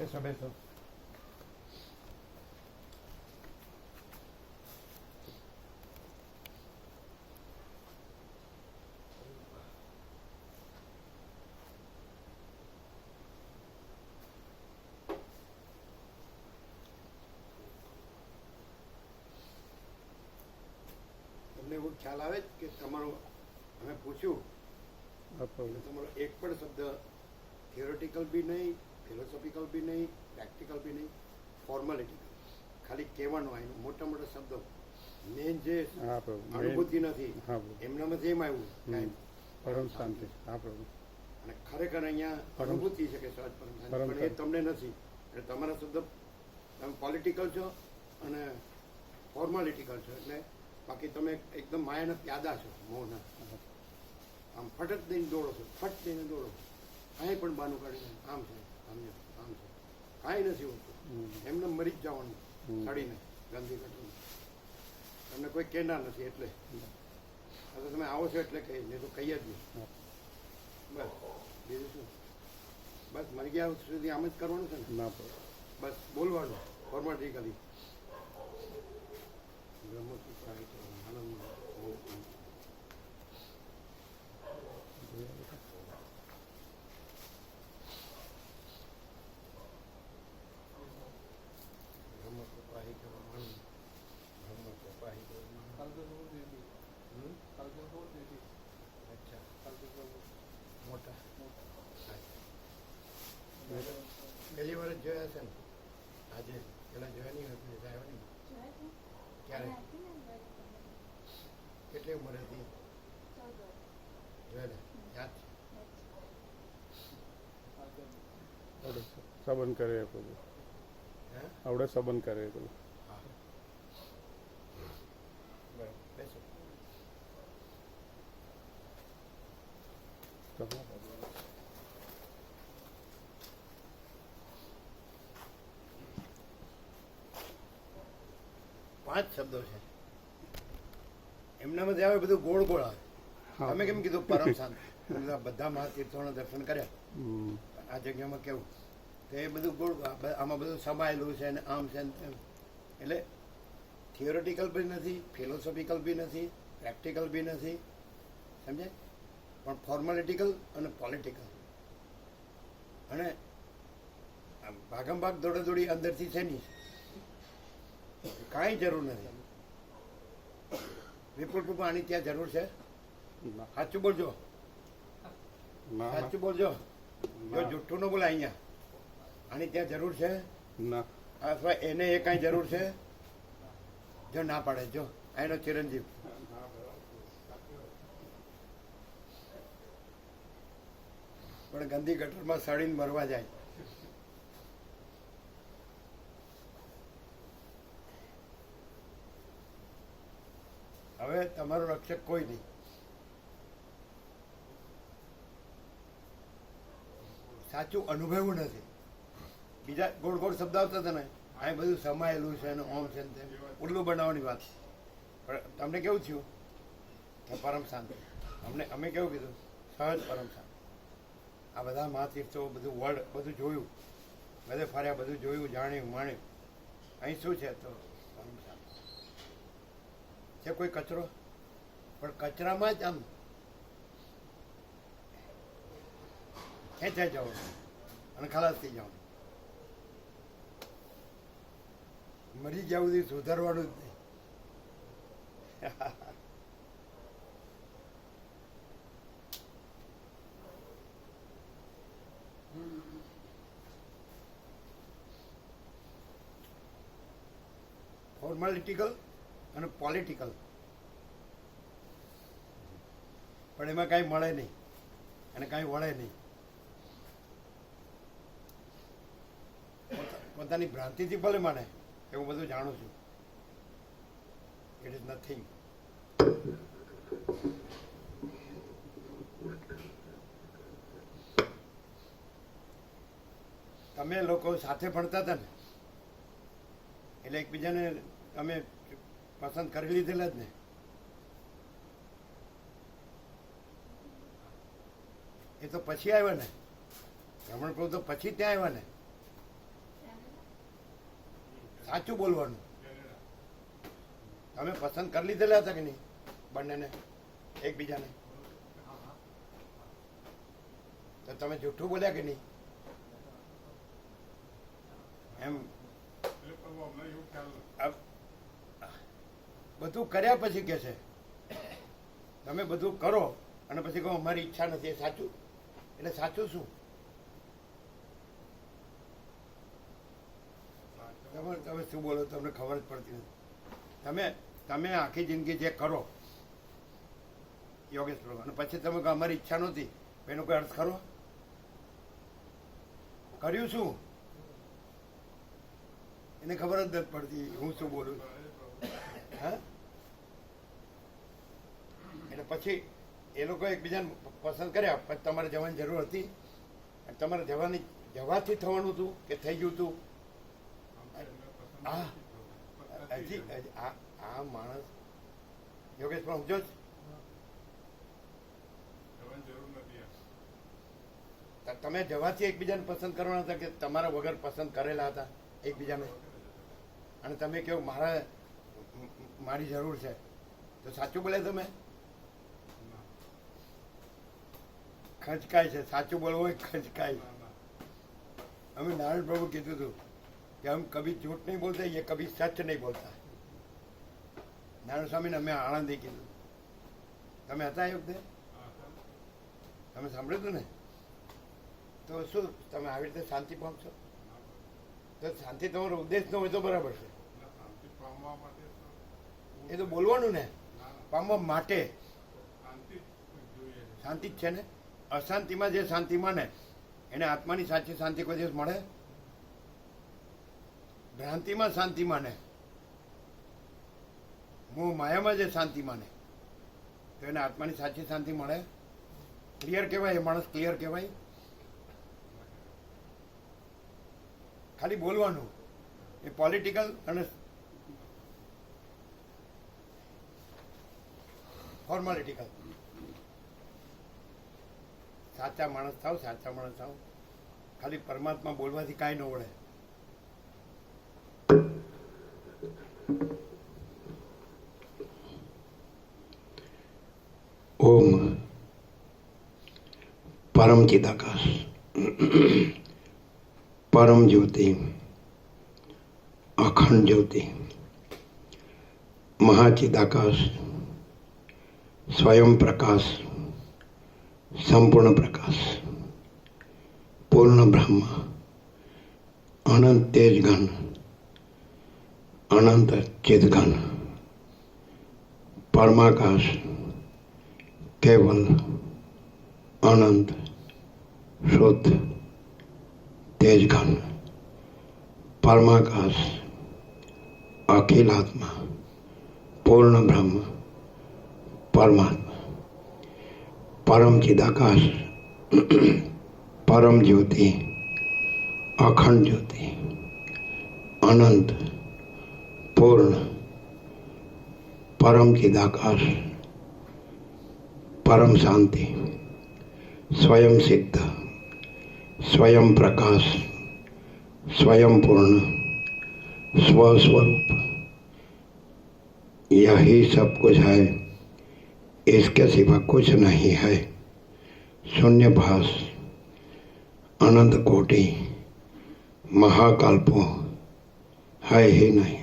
બેસો બેસો. તમને એવું ખ્યાલ આવે કે તમારો અમે પૂછ્યું તમારો એક પણ શબ્દ થિયોરિટિકલ બી નહીં, ફિલોસોફિકલ બી નહીં, પ્રેક્ટિકલ બી નહીં, ફોર્માલિટિકલ, ખાલી કહેવાનો એનો મોટા મોટા શબ્દો મેન જે અનુભૂતિ નથી એમનામાંથી એમ આવ્યું કાંઈ પરમ શાંતિ. હા પ્રભુ. અને ખરેખર અહીંયા અનુભૂતિ છે કે સહજ પરમ શાંતિ, પણ એ તમને નથી. એટલે તમારા શબ્દ તમે પોલિટિકલ છો અને ફોર્માલિટિકલ છો, એટલે બાકી તમે એકદમ માયાના પ્યાદા છો, મોહના. આમ ફટક દઈને દોડો છો, ફટ દઈને દોડો, કાંઈ પણ બાનું કાઢીને આમ છે આમ છે આમ છે, કાંઈ નથી હોતું. એમને મરી જ જવાનું સડીને ગંદી કટું. તમને કોઈ કહેનાર નથી એટલે હવે તમે આવો છો એટલે કહી, નહીં તો કહી જ નહીં. બસ બીજું શું? બસ મરી ગયા સુધી આમ જ કરવાનું છે ને. બસ બોલવાનું ફોર્માલિટી. પહેલી વાર જ જોયા છે ને આજે? પેલા જોયા નહીં હતું એટલે આવ્યા નહીં. ક્યારે? કેટલી ઉંમર હતી? જોયેલા યાદ છે? સંબંધ કરે પેલું, આવડે સંબંધ કરે પેલું. હા બરાબર. બેસો. પાંચ શબ્દો છે એમનામાંથી આવે બધું ગોળ ગોળ આવે. તમે કેમ કીધું પરમ શાંતિ? બધા મહાતીર્થોના દર્શન કર્યા, આ જગ્યામાં કેવું તો એ બધું ગોળ, આમાં બધું સમાયેલું છે ને આમ છે ને તેમ. એટલે થિયોરિટિકલ બી નથી, ફિલોસોફિકલ બી નથી, પ્રેક્ટિકલ બી નથી, સમજે? પણ ફોર્માલિટિકલ અને પોલિટિકલ. અને ભાગમ ભાગ દોડાદોડી અંદરથી છે નહીં, કાંઈ જરૂર નથી. વિપુલ ટૂંકમાં આની ત્યાં જરૂર છે? સાચું બોલજો, સાચું બોલજો, જો જુઠ્ઠું ન બોલે. અહીંયા આની ત્યાં જરૂર છે અથવા એને એ કાંઈ જરૂર છે? જો ના પાડે, જો એનો ચિરંજીવ. પણ ગંદી ગટરમાં સડીને મરવા જાય. હવે તમારો રક્ષક કોઈ નહીં. સાચું અનુભવ્યું નથી. બીજા ગોળ ગોળ શબ્દ આવતા હતા ને, આ બધું સમાયેલું છે અને ઓમ છે ને તેમ, ઉલ્લું બનાવવાની વાત. પણ તમને કેવું થયું કે પરમ શાંતિ? અમે કેવું કીધું? સહજ પરમ શાંતિ. આ બધા મહાતીર્થો બધું વર્લ્ડ બધું જોયું, બધે ફર્યા, બધું જોયું, જાણ્યું, માણ્યું. અહીં શું છે? તો પરમ શાંતિ છે. કોઈ કચરો? પણ કચરામાં જ આમ ખેંચાઈ જવાનું અને ખલાસ થઈ જવાનું. મરી ગયા સુધી સુધારવાનું જ નહીં. ફોર્માલિટિકલ અને પોલિટિકલ, પણ એમાં કાંઈ મળે નહીં અને કાંઈ વળે નહીં. પોતાની ભ્રાંતિથી ભલે માને કે હું બધું જાણું છું. It is nothing. તમે લોકો સાથે ભણતા હતા ને, એટલે એકબીજાને તમે પસંદ કરી લીધેલા જ ને. એ તો પછી આવ્યા ને, રમણ પ્રભુ તો પછી ત્યાં આવ્યા ને. સાચું બોલવાનું. તમે પસંદ કરી લીધેલા હતા કે નહીં બંનેને, એકબીજાને? તો તમે જૂઠું બોલ્યા કે નહીં? એમ બધું કર્યા પછી કે છે તમે બધું કરો અને પછી કહો અમારી ઈચ્છા નથી, એ સાચું? એટલે સાચું શું? તમે શું બોલો તમને ખબર જ પડતી નથી. તમે આખી જિંદગી જે કરો યોગેશ પ્રભુ, અને પછી તમે કહો અમારી ઈચ્છા નહોતી, એનો કોઈ અર્થ ખરો? કર્યું શું એને ખબર જ નથી પડતી હું શું બોલું. હા, એટલે પછી એ લોકો એકબીજાને પસંદ કર્યા, પછી તમારે જવાની જરૂર હતી? તમારે જવાથી થવાનું હતું કે થઈ ગયું હતું? હા, હજી આ માણસ યોગેશ પણ સમજો જ. તમે જવાથી એકબીજાને પસંદ કરવાના હતા કે તમારા વગર પસંદ કરેલા હતા એકબીજાને? અને તમે કહો મારી જરૂર છે, તો સાચું બોલે? તમે ખચકાય છે, સાચું બોલવું હોય ખચકાય. અમે નારાયણ પ્રભુ કીધું હતું कि हम कभी झूठ नहीं बोलते, ये कभी सच नहीं बोलता. नारायण स्वामी અમે આણંદી કીધું. તમે હતા એ વખતે? તમે સાંભળ્યું હતું ને? તો શું તમે આવી રીતે શાંતિ પામશો? તો શાંતિ તમારો ઉદ્દેશ ન હોય તો બરાબર છે, એ તો બોલવાનું ને. પામવા માટે શાંતિ જ છે ને. અશાંતિમાં જે શાંતિ માને એને આત્માની સાચી શાંતિ કોઈ દિવસ મળે? ભ્રાંતિમાં શાંતિ માને, મોહ માયામાં જે શાંતિ માને, તો એને આત્માની સાચી શાંતિ મળે? ક્લિયર કહેવાય? એ માણસ ક્લિયર કહેવાય? ખાલી બોલવાનું એ પોલિટિકલ અને ફોર્માલિટિકલ. સાચા માણસ થાવ, સાચા માણસ થાવ. ખાલી પરમાત્મા બોલવાથી કાંઈ ન વળે. ओम परम चिदाकाश परम ज्योति अखंड ज्योति महाचिदाकाश स्वयं प्रकाश संपूर्ण प्रकाश पूर्ण ब्रह्म अनंत तेज घन अनंत चिद घन परमाकाश केवल अनंत शुद्ध तेज घन परमाकाश अखिलात्मा पूर्ण ब्रह्म परमात्मा परम चिदाकाश परम ज्योति अखंड ज्योति अनंत पूर्ण परम चिदाकाश परम शांति स्वयं सिद्ध स्वयं प्रकाश स्वयं पूर्ण स्वस्वरूप यही सब कुछ है, इसके सिवा कुछ नहीं है. शून्य भास अनंत कोटि महाकल्पो है ही नहीं.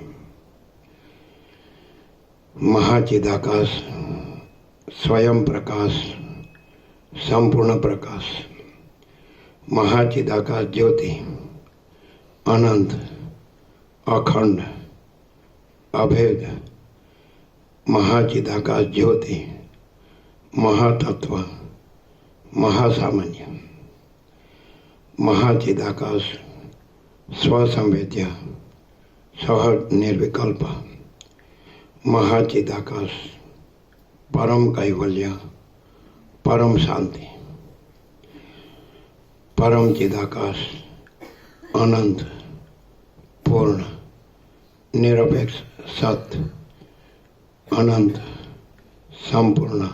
महाचिदाकाश स्वयं प्रकाश संपूर्ण प्रकाश महाचिदाकाश ज्योति अनंत अखंड अभेद महाचिदाकाश ज्योति महातत्व महासामान्य महाचिदाकाश स्वसंवेद्य सहज निर्विकल्प महाचिदाकाश परम कैवल्य परम शांति परम चिदाकाश अनंत पूर्ण निरपेक्ष सत्य अनंत संपूर्ण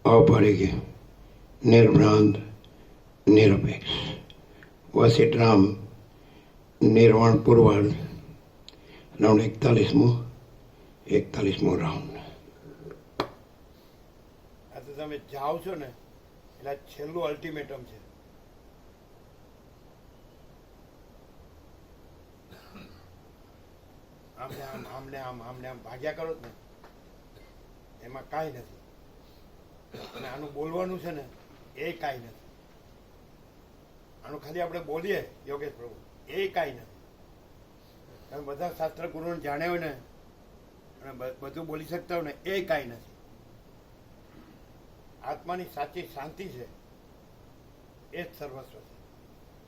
अपरिज्ञ निर्भ्रांत निरपेक्ष वशिष्ठ राम निर्वाण पूर्वार्ध રાઉન્ડ 41મો રાઉન્ડ. આ તો તમે જાઓ છો ને એટલે આ છેલ્લું અલ્ટિમેટમ છે. આમને આમ આમને આમ આમને આમ ભાગ્યા કરો જ ને એમાં કાંઈ નથી. અને આનું બોલવાનું છે ને એ કાંઈ નથી. આનું ખાલી આપણે બોલીએ યોગેશ પ્રભુ એ કાંઈ નથી. તમે બધા શાસ્ત્ર ગુરુને જાણ્યા હોય ને અને બધું બોલી શકતા હોય ને એ કાંઈ નથી. આત્માની સાચી શાંતિ છે એ જ સર્વસ્વ છે.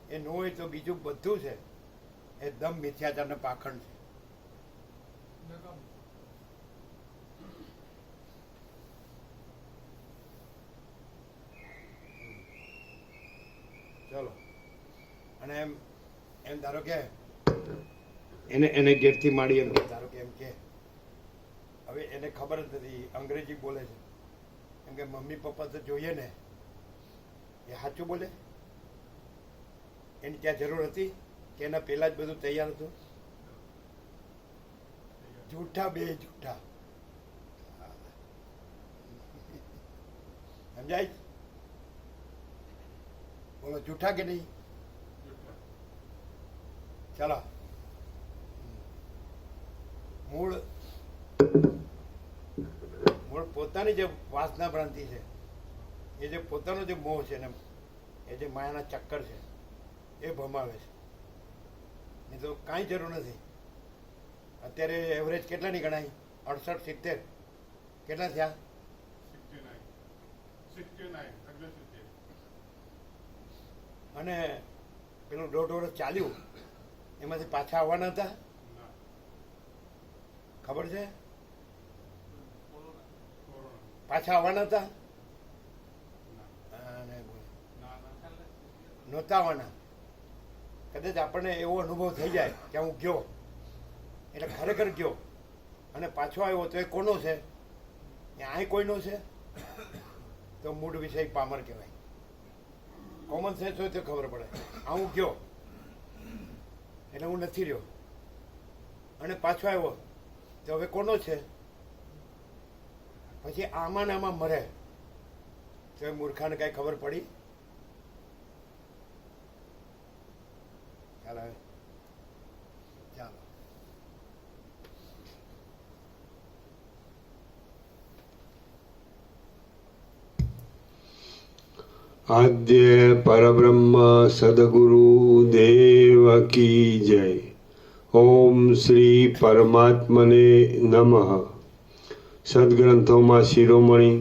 એ ન હોય તો બીજું બધું છે એ દમ મિથ્યાચારને પાખંડ છે. ચલો અને એમ એમ ધારો કે એને ગેટથી માડી એમ કે ધારો કે એમ કે હવે એને ખબર જ નથી અંગ્રેજી બોલે છે એમ કે મમ્મી પપ્પા તો જોઈએ ને એ સાચું બોલે. એની ત્યાં જરૂર હતી કે એના પહેલા જ બધું તૈયાર હતું. જૂઠા બે જૂઠા સમજાય. બોલો જૂઠા કે નહીં? ચાલો મૂળ પોતાની જે વાસના ભ્રાંતિ છે એ જે પોતાનો જે મોહ છે ને એ જે માયાના ચક્કર છે એ ભમાવે છે. નહીં તો કાંઈ જરૂર નથી. અત્યારે એવરેજ કેટલાની ગણાય? 68, 70 કેટલા થયા? 69. અને પેલું 1.5 વર્ષ ચાલ્યું એમાંથી પાછા આવવાના હતા ખબર છે? પાછા આવવાના હતા નહોતા આવવાના. કદાચ આપણને એવો અનુભવ થઈ જાય કે હું ગયો એટલે ખરેખર ગયો અને પાછો આવ્યો તો એ કોનો છે? એ અહીં કોઈનો છે તો મૂળ વિષય પામર કહેવાય. કોમન સેન્સ હોય તો ખબર પડે. આ હું ગયો એટલે હું નથી રહ્યો અને પાછો આવ્યો તો હવે કોનો છે? પછી આમાં ને આમાં મરે તો એ મૂર્ખાને કાંઈ ખબર પડી? ચાલો હવે ચાલો. આદ્ય પરબ્રહ્મ સદગુરુ દેવ કી જય. ઓમ શ્રી પરમાત્મને નમઃ. સદગ્રંથોમાં શિરોમણી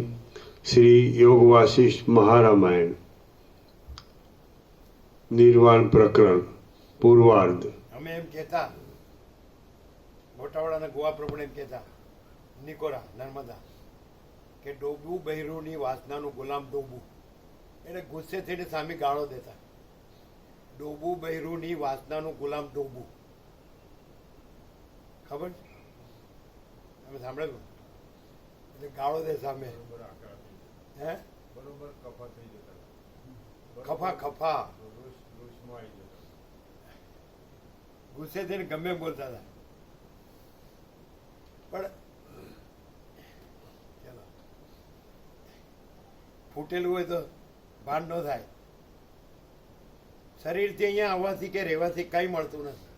શ્રી યોગ વાસિષ્ઠ મહારામાયણ નિર્વાણ પ્રકરણ પૂર્વાર્ધ. અમે એમ કહેતા મોટાવાળાના ગોવા પ્રભુને એમ કહેતા નિકોરા નર્મદા કે ડોબું બહેરુની વાસનાનું ગુલામ ડોબું. એટલે ગુસ્સે થઈને સામે ગાળો દેતા. ડોબું બહેરુની વાસનાનું ગુલામ ડોબું. ખબર છે? તમે સાંભળેલું? એટલે ગાળો દે સામે. હે બરોબર કફા થઈ જતા. ખફા ગુસ્સે થઈને ગમે એમ બોલતા હતા. પણ ચાલો ફૂટેલું હોય તો ભાન ન થાય. શરીરથી અહીંયા આવવાથી કે રહેવાથી કંઈ મળતું નથી.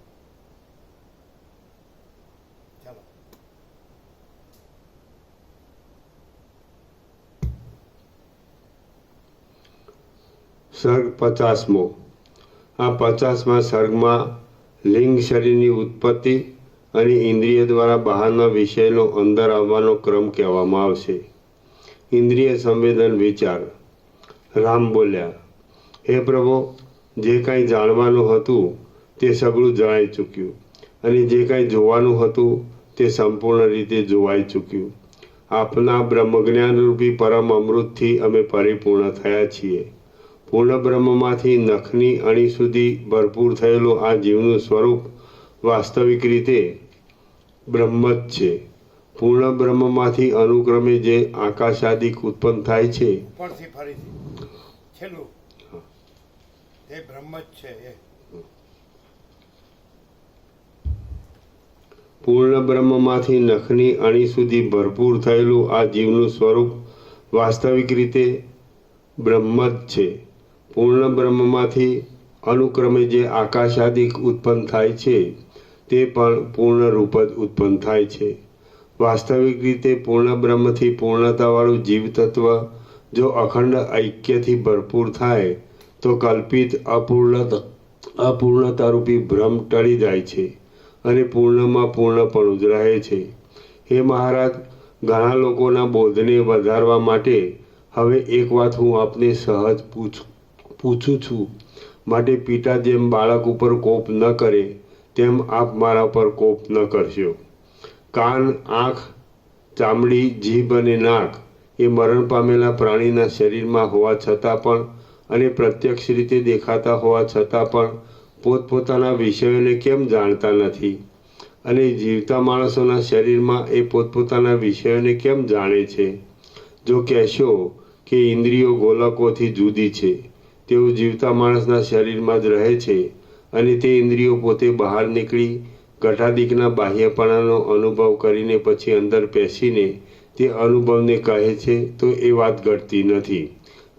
ચાલો સર્ગ 50મો. આ 50મા સર્ગમાં લિંગ શરીરની ઉત્પત્તિ અને ઇન્દ્રિય દ્વારા બહારના વિષયનો અંદર આવવાનો ક્રમ કહેવામાં આવશે. ઇન્દ્રિય સંવેદન વિચાર. રામ બોલ્યા, હે પ્રભુ, જે કાંઈ જાણવાનું હતું તે સગળું જણાઈ ચૂક્યું અને જે કાંઈ જોવાનું હતું તે સંપૂર્ણ રીતે જોવાઈ ચૂક્યું. આપના બ્રહ્મજ્ઞાનરૂપી પરમ અમૃતથી અમે પરિપૂર્ણ થયા છીએ. પૂર્ણ બ્રહ્મમાંથી નખની અણી સુધી ભરપૂર થયેલું આ જીવનું સ્વરૂપ વાસ્તવિક રીતે બ્રહ્મ જ છે. પૂર્ણ બ્રહ્મમાંથી અનુક્રમે જે આકાશાદિક ઉત્પન્ન થાય છે ઉપરથી ફરીથી છેલ્લું એ બ્રહ્મ જ છે. એ પૂર્ણ બ્રહ્મમાંથી નખની અણી સુધી ભરપૂર થયેલું આ જીવનું સ્વરૂપ વાસ્તવિક રીતે બ્રહ્મ જ છે. પૂર્ણ બ્રહ્મમાંથી અનુક્રમે જે આકાશાદિક ઉત્પન્ન થાય છે તે પણ પૂર્ણ રૂપ જ ઉત્પન્ન થાય છે. વાસ્તવિક રીતે પૂર્ણ બ્રહ્મથી પૂર્ણતાવાળું જીવ તત્વ જો અખંડ ઐક્યથી ભરપૂર થાય તો કલ્પિત અપૂર્ણતારૂપી ભ્રમ ટળી જાય છે અને પૂર્ણમાં પૂર્ણપણું જ રહે છે. હે મહારાજ, ઘણા લોકોના બોધને વધારવા માટે હવે એક વાત હું આપને સહજ પૂછું છું. માટે પિતા જેમ બાળક ઉપર કોપ ન કરે તેમ આપ મારા પર કોપ ન કરશો. કાન, આંખ, ચામડી, જીભ અને નાક એ મરણ પામેલા પ્રાણીના શરીરમાં હોવા છતાં પણ અને પ્રત્યક્ષ રીતે દેખાતા હોવા છતાં પણ પોતપોતાના વિષયોને કેમ જાણતા નથી? અને જીવતા માણસોના શરીરમાં એ પોતપોતાના વિષયોને કેમ જાણે છે? જો કહેશો કે ઇન્દ્રિયો ગોલકોથી જુદી છે, તેઓ જીવતા માણસના શરીરમાં જ રહે છે અને તે ઇન્દ્રિયો પોતે બહાર નીકળી ઘટાદિકના બાહ્યપણાનો અનુભવ કરીને પછી અંદર પેસીને તે અનુભવને કહે છે, તો એ વાત ઘટતી નથી.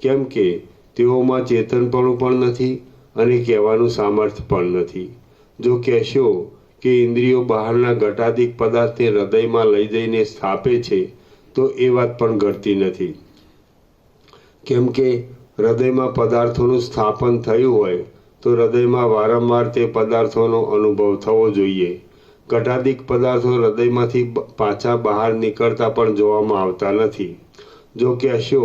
કેમ કે તેઓમાં ચેતનપણું પણ નથી અને કહેવાનું સામર્થ્ય પણ નથી. જો કહેશો કે ઇન્દ્રિયો બહારના ઘટાદિક પદાર્થને હૃદયમાં લઈ જઈને સ્થાપે છે, તો એ વાત પણ ઘટતી નથી. કેમ કે હૃદયમાં પદાર્થોનું સ્થાપન થયું હોય તો હૃદયમાં વારંવાર તે પદાર્થોનો અનુભવ થવો જોઈએ. ઘટાદિક પદાર્થો હૃદયમાંથી પાછા બહાર નીકળતા પણ જોવામાં આવતા નથી. જો કહેશો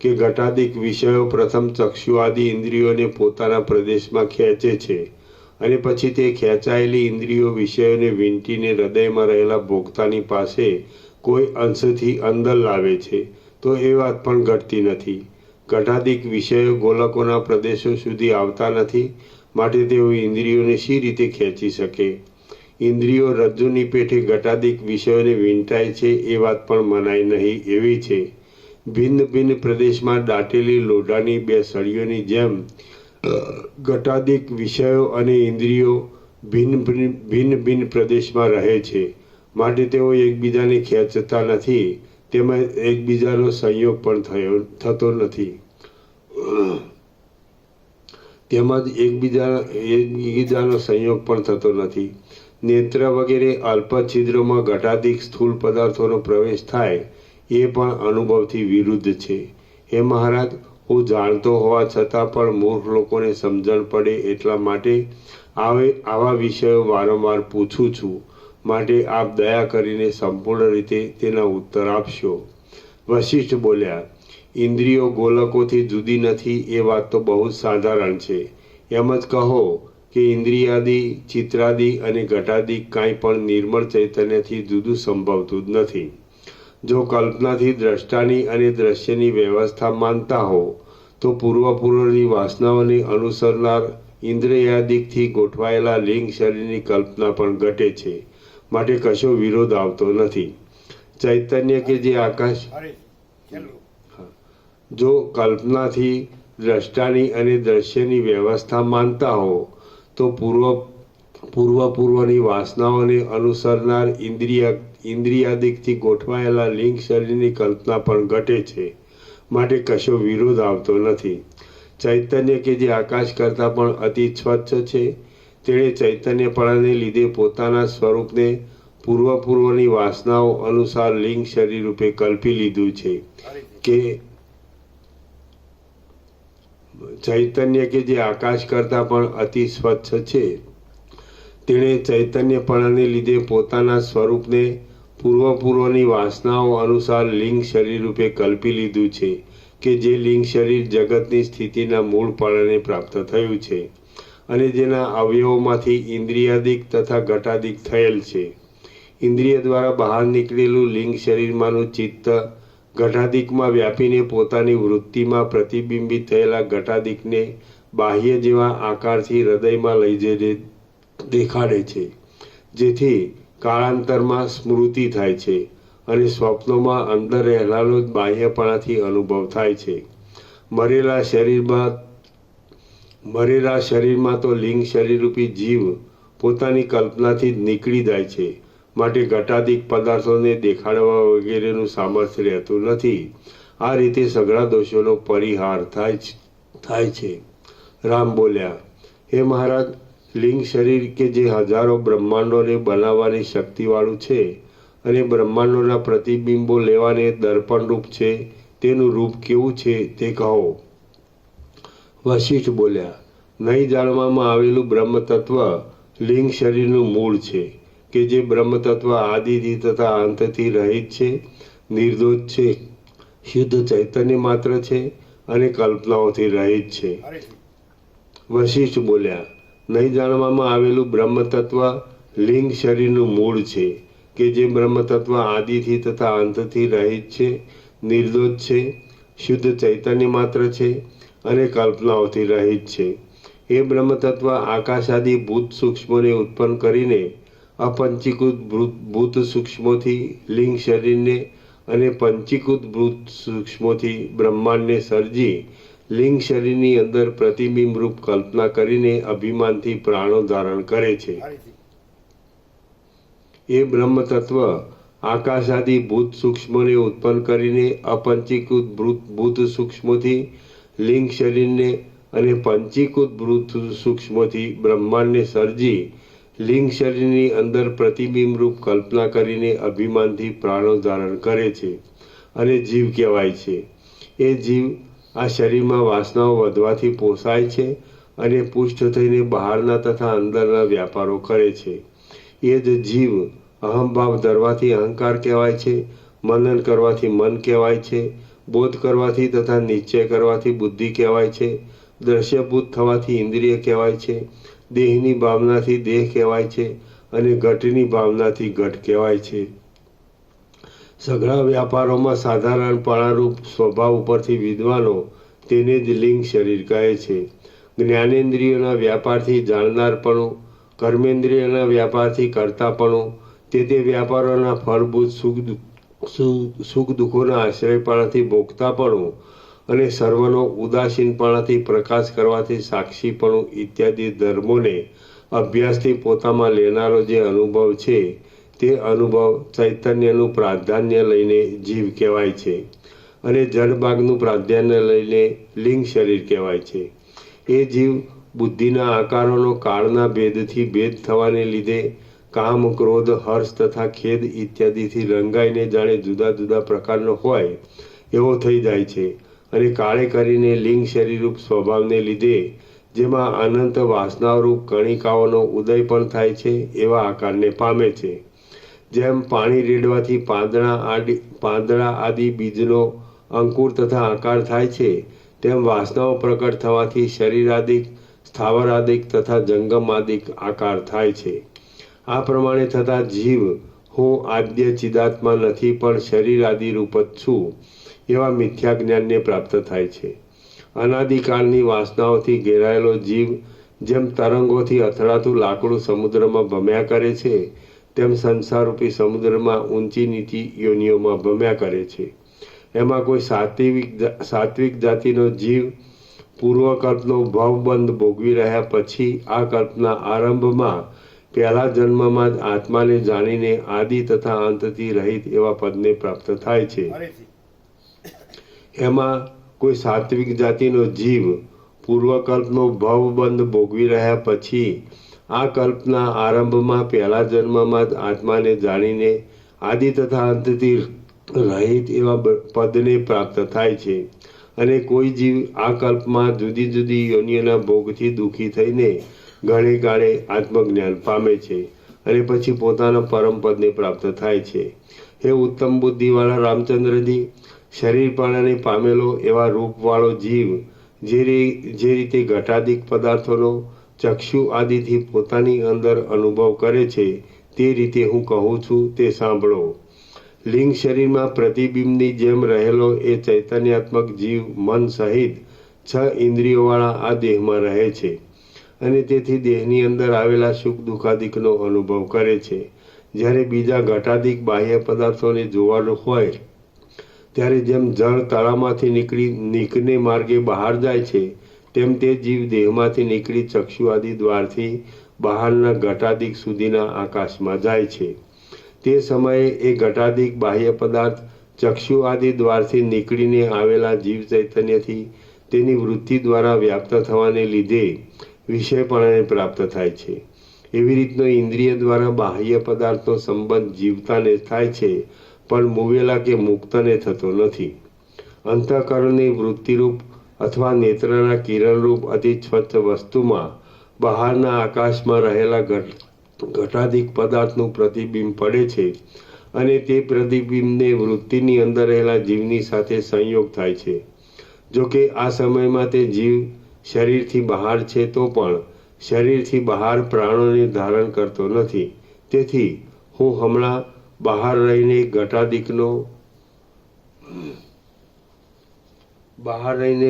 કે ઘટાદિક વિષયો પ્રથમ ચક્ષુ આદિ ઇન્દ્રિયોને પોતાના પ્રદેશમાં ખેંચે છે અને પછી તે ખેંચાયેલી ઇન્દ્રિયો વિષયોને વીંટીને હૃદયમાં રહેલા ભોગતાની પાસે કોઈ અંશથી અંદર લાવે છે, તો એ વાત પણ ઘટતી નથી. ઘટાદિક વિષયો ગોલકોના પ્રદેશો સુધી આવતા નથી, માટે તેઓ ઇન્દ્રિયોને શી રીતે ખેંચી શકે? ઇન્દ્રિયો રજ્જુની પેઠે ઘટાદિક વિષયોને વીંટાય છે એ વાત પણ મનાય નહીં એવી છે. ભિન્ન ભિન્ન પ્રદેશમાં દાટેલી લોઢાની બે સળીઓની જેમ ઘટાદિક વિષયો અને ઇન્દ્રિયો ભિન્ન ભિન્ન પ્રદેશમાં રહે છે, માટે તેઓ એકબીજાને ખેંચતા નથી, તેમજ એકબીજાનો સંયોગ પણ થતો નથી. એકબીજાનો સંયોગ પણ થતો નથી. નેત્ર વગેરે અલ્પ છિદ્રોમાં ઘટાદિક સ્થૂળ પદાર્થોનો પ્રવેશ થાય એ પણ અનુભવથી વિરુદ્ધ છે. હે મહારાજ, હું જાણતો હોવા છતાં પણ મૂર્ખ લોકોને સમજણ પડે એટલા માટે આવા વિષયો વારંવાર પૂછું છું. માટે આપ દયા કરીને સંપૂર્ણ રીતે તેના ઉત્તર આપશો. વશિષ્ઠ બોલ્યા, ઇન્દ્રિયો ગોલકોથી જુદી નથી એ વાત તો બહુ જ સાધારણ છે. એમ જ કહો કે ઇન્દ્રિયાદિ, ચિત્રાદિ અને ઘટાદિ કાંઈ પણ નિર્મળ ચૈતન્યથી જુદું સંભવતું જ નથી. જો કલ્પનાથી દ્રષ્ટાની અને દ્રશ્યની વ્યવસ્થા માનતા હો તો પૂર્વની વાસનાઓને અનુસરનાર ઇન્દ્રિયાદિકથી ગોઠવાયેલા લિંગ શરીરની કલ્પના પણ ઘટે છે, માટે કશો વિરોધ આવતો નથી. ચૈતન્ય કે જે આકાશ જો કલ્પનાથી દ્રષ્ટાની અને દ્રશ્યની વ્યવસ્થા માનતા હો તો પૂર્વની વાસનાઓને અનુસરનાર ઇન્દ્રિયાદિકથી ગોઠવાયેલા લિંગ શરીરની કલ્પના પણ ઘટે છે, માટે કશો વિરોધ આવતો નથી. ચૈતન્ય કે જે આકાશ કરતાં પણ અતિ સ્વચ્છ છે, તેણે ચૈતન્યપણાને લીધે પોતાના સ્વરૂપને પૂર્વની વાસનાઓ અનુસાર લિંગ શરીર રૂપે કલ્પી લીધું છે. કે ચૈતન્ય કે જે આકાશ કરતાં પણ અતિ સ્વચ્છ છે, તેણે ચૈતન્યપણાને લીધે પોતાના સ્વરૂપને પૂર્વની વાસનાઓ અનુસાર લિંગ શરીર રૂપે કલ્પી લીધું છે, કે જે લિંગ શરીર જગતની સ્થિતિના મૂળપણાને પ્રાપ્ત થયું છે અને જેના અવયવોમાંથી ઇન્દ્રિયાદિક તથા ઘટાદિક થયેલ છે. ઇન્દ્રિય દ્વારા બહાર નીકળેલું લિંગ શરીરમાંનું ચિત્ત ઘટાદિકમાં વ્યાપીને પોતાની વૃત્તિમાં પ્રતિબિંબિત થયેલા ઘટાદિકને બાહ્ય જેવા આકારથી હૃદયમાં લઈ જઈને દેખાડે છે, જેથી કાળાંતરમાં સ્મૃતિ થાય છે અને સ્વપ્નોમાં અંદર રહેલાનો જ બાહ્યપણાથી અનુભવ થાય છે. મરેલા શરીરમાં તો લિંગ શરીરરૂપી જીવ પોતાની કલ્પનાથી જ નીકળી જાય છે, માટે ઘટાદિક પદાર્થોને દેખાડવા વગેરેનું સામર્થ્ય રહેતું નથી. આ રીતે સઘળા દોષોનો પરિહાર થાય છે. રામ બોલ્યા, હે મહારાજ, લિંગ શરીર કે જે હજારો બ્રહ્માંડોને બનાવવાની શક્તિવાળું છે અને બ્રહ્માંડોના પ્રતિબિંબો લેવાને દર્પણરૂપ છે, તેનું રૂપ કેવું છે તે કહો. વશિષ્ઠ બોલ્યા, નહીં જાણવામાં આવેલું બ્રહ્મ તત્વ લિંગ શરીરનું મૂળ છે કે જે બ્રહ્મ તત્વ આદિથી તથા અંતથી રહિત છે, નિર્દોષ છે, શુદ્ધ ચૈતન્ય માત્ર છે અને કલ્પનાઓથી રહિત છે. વશિષ્ઠ બોલ્યા, નહીં જાણવામાં આવેલું બ્રહ્મ તત્વ લિંગ શરીરનું મૂળ છે કે જે બ્રહ્મ તત્વ આદિથી તથા અંતથી રહિત છે, નિર્દોષ છે, શુદ્ધ ચૈતન્ય માત્ર છે અને કલ્પનાઓથી રહિત છે. એ બ્રહ્મ તત્વ આકાશાદિ ભૂત સૂક્ષ્મોને ઉત્પન્ન કરીને અપંચીકૃત ભૂત સૂક્ષ્મોથી લિંગ શરીરને અને પંચીકૃત ભૂત સૂક્ષ્મોથી બ્રહ્માંડને સર્જી લિંગ શરીરની અંદર પ્રતિબિંબ રૂપ કલ્પના કરીને અભિમાનથી પ્રાણો ધારણ કરે છે. એ બ્રહ્મ તત્વ આકાશાદિ ભૂત સૂક્ષ્મોને ઉત્પન્ન કરીને અપંચીકૃત ભૂત સૂક્ષ્મોથી લિંગ શરીરને અને પંચીકૃત ભૂત સૂક્ષ્મોથી બ્રહ્માંડને સર્જી લિંગ શરીરની અંદર પ્રતિબિંબ રૂપ કલ્પના કરીને અભિમાનથી પ્રાણો ધારણ કરે છે અને જીવ કહેવાય છે. એ જીવ આ શરીરમાં વાસનાઓ વધવાથી પોસાય છે અને પુષ્ટ થઈને બહારના તથા અંદરના વ્યાપારો કરે છે. એ જ જીવ અહંભાવ ધરવાથી અહંકાર કહેવાય છે, મનન કરવાથી મન કહેવાય છે, બોધ કરવાથી તથા નિશ્ચય કરવાથી બુદ્ધિ કહેવાય છે, દ્રશ્યભૂત થવાથી ઇન્દ્રિય કહેવાય છે, દેહની ભાવનાથી દેહ કહેવાય છે અને ઘટની ભાવનાથી ઘટ કહેવાય છે. સઘળા વ્યાપારોમાં સાધારણપણારૂપ સ્વભાવ ઉપરથી વિદ્વાનો તેને જ લિંગ શરીર કહે છે. જ્ઞાનેન્દ્રિયોના વ્યાપારથી જાણનારપણું, કર્મેન્દ્રિયોના વ્યાપારથી કરતાપણું, તે વ્યાપારોના ફળભૂત સુખ દુઃખોના આશ્રયપણાથી ભોગતાપણું અને સર્વનો ઉદાસીનપણાથી પ્રકાશ કરવાથી સાક્ષીપણું ઇત્યાદિ ધર્મોને અભ્યાસથી પોતામાં લેનારો જે અનુભવ છે, તે અનુભવ ચૈતન્યનું પ્રાધાન્ય લઈને જીવ કહેવાય છે અને જડભાગનું પ્રાધાન્ય લઈને લિંગ શરીર કહેવાય છે. એ જીવ બુદ્ધિના આકારોનો કાળના ભેદથી ભેદ થવાને લીધે કામ, ક્રોધ, હર્ષ તથા ખેદ ઇત્યાદિથી રંગાઈને જાણે જુદા જુદા પ્રકારનો હોય એવો થઈ જાય છે અને કાળે કરીને લિંગ શરીરરૂપ સ્વભાવને લીધે જેમાં અનંત વાસનારૂપ કણિકાઓનો ઉદય પણ થાય છે એવા આકારને પામે છે. જેમ પાણી રેડવાથી પાંદડા આદિ બીજનો અંકુર તથા આકાર થાય છે, તેમ વાસનાઓ પ્રકટ થવાથી શરીરાદિક, સ્થાવરાદિક તથા જંગમાદિક આકાર થાય છે. આ પ્રમાણે થતા જીવ હું આદ્ય ચિદાત્મા નથી પણ શરીર આદિ રૂપ જ છું એવા મિથ્યા જ્ઞાનને પ્રાપ્ત થાય છે. અનાદિકાળની વાસનાઓથી ઘેરાયેલો જીવ જેમ તરંગોથી અથડાતું લાકડું સમુદ્રમાં ભમ્યા કરે છે, તેમ સંસારરૂપી સમુદ્રમાં ઊંચી નીચી યોનિઓમાં ભમ્યા કરે છે. એમાં કોઈ સાત્વિક જાતિનો જીવ પૂર્વકલ્પનો ભવબંધ ભોગવી રહ્યા પછી આ કલ્પના આરંભમાં પહેલા જન્મમાં જ આત્માને જાણીને આદિ તથા અંતથી રહિત એવા પદને પ્રાપ્ત થાય છે. એમાં કોઈ સાત્વિક જાતિનો જીવ પૂર્વકલ્પનો ભવબંધ ભોગવી રહ્યા પછી આ કલ્પના આરંભમાં પહેલા જન્મમાં જ આત્માને જાણીને આદિ તથા અંતથી રહિત એવા પદને પ્રાપ્ત થાય છે. અને કોઈ જીવ આ કલ્પમાં જુદી જુદી યોનિઓના ભોગથી દુઃખી થઈને ઘણે ગાળે આત્મજ્ઞાન પામે છે અને પછી પોતાના પરમપદને પ્રાપ્ત થાય છે. હે ઉત્તમ બુદ્ધિવાળા રામચંદ્રજી, શરીરપણાને પામેલો એવા રૂપવાળો જીવ જે રીતે ઘટાદિક પદાર્થોનો ચક્ષુ આદિથી પોતાની અંદર અનુભવ કરે છે, તે રીતે હું કહું છું તે સાંભળો. લિંગ શરીરમાં પ્રતિબિંબની જેમ રહેલો એ ચૈતન્યાત્મક જીવ મન સહિત 6 ઇન્દ્રિયોવાળા આ દેહમાં રહે છે અને તેથી દેહની અંદર આવેલા સુખ દુઃખાદિકનો અનુભવ કરે છે. જ્યારે બીજા ઘટાદિક બાહ્ય પદાર્થોને જોવાનું હોય ત્યારે જેમ જળ તળાવમાંથી નીકળે માર્ગે બહાર જાય છે, તેમ તે જીવ દેહમાંથી નીકળી ચક્ષુ આદિ દ્વારથી બહારના ઘટાદિક સુધીના આકાશમાં જાય છે. તે સમયે એ ઘટાદિક બાહ્ય પદાર્થ ચક્ષુ આદિ દ્વારથી નીકળીને આવેલા જીવ ચૈતન્યથી તેની વૃત્તિ દ્વારા વ્યાપ્ત થવાને લીધે વિષયપણાને પ્રાપ્ત થાય છે. એવી રીતનો ઇન્દ્રિય દ્વારા બાહ્ય પદાર્થનો સંબંધ જીવતાને થાય છે, પણ મુવેલા કે મુક્તને થતો નથી. અંતઃકરણની વૃત્તિરૂપ અથવા નેત્રના કિરણરૂપ અતિ સ્વચ્છ વસ્તુમાં બહારના આકાશમાં રહેલા ઘટાદિક પદાર્થનું પ્રતિબિંબ પડે છે અને તે પ્રતિબિંબને વૃત્તિની અંદર રહેલા જીવની સાથે સંયોગ થાય છે. જો કે આ સમયમાં તે જીવ શરીરથી બહાર છે તો પણ શરીરથી બહાર પ્રાણોને ધારણ કરતો નથી. તેથી હું હમણાં બહાર રહીને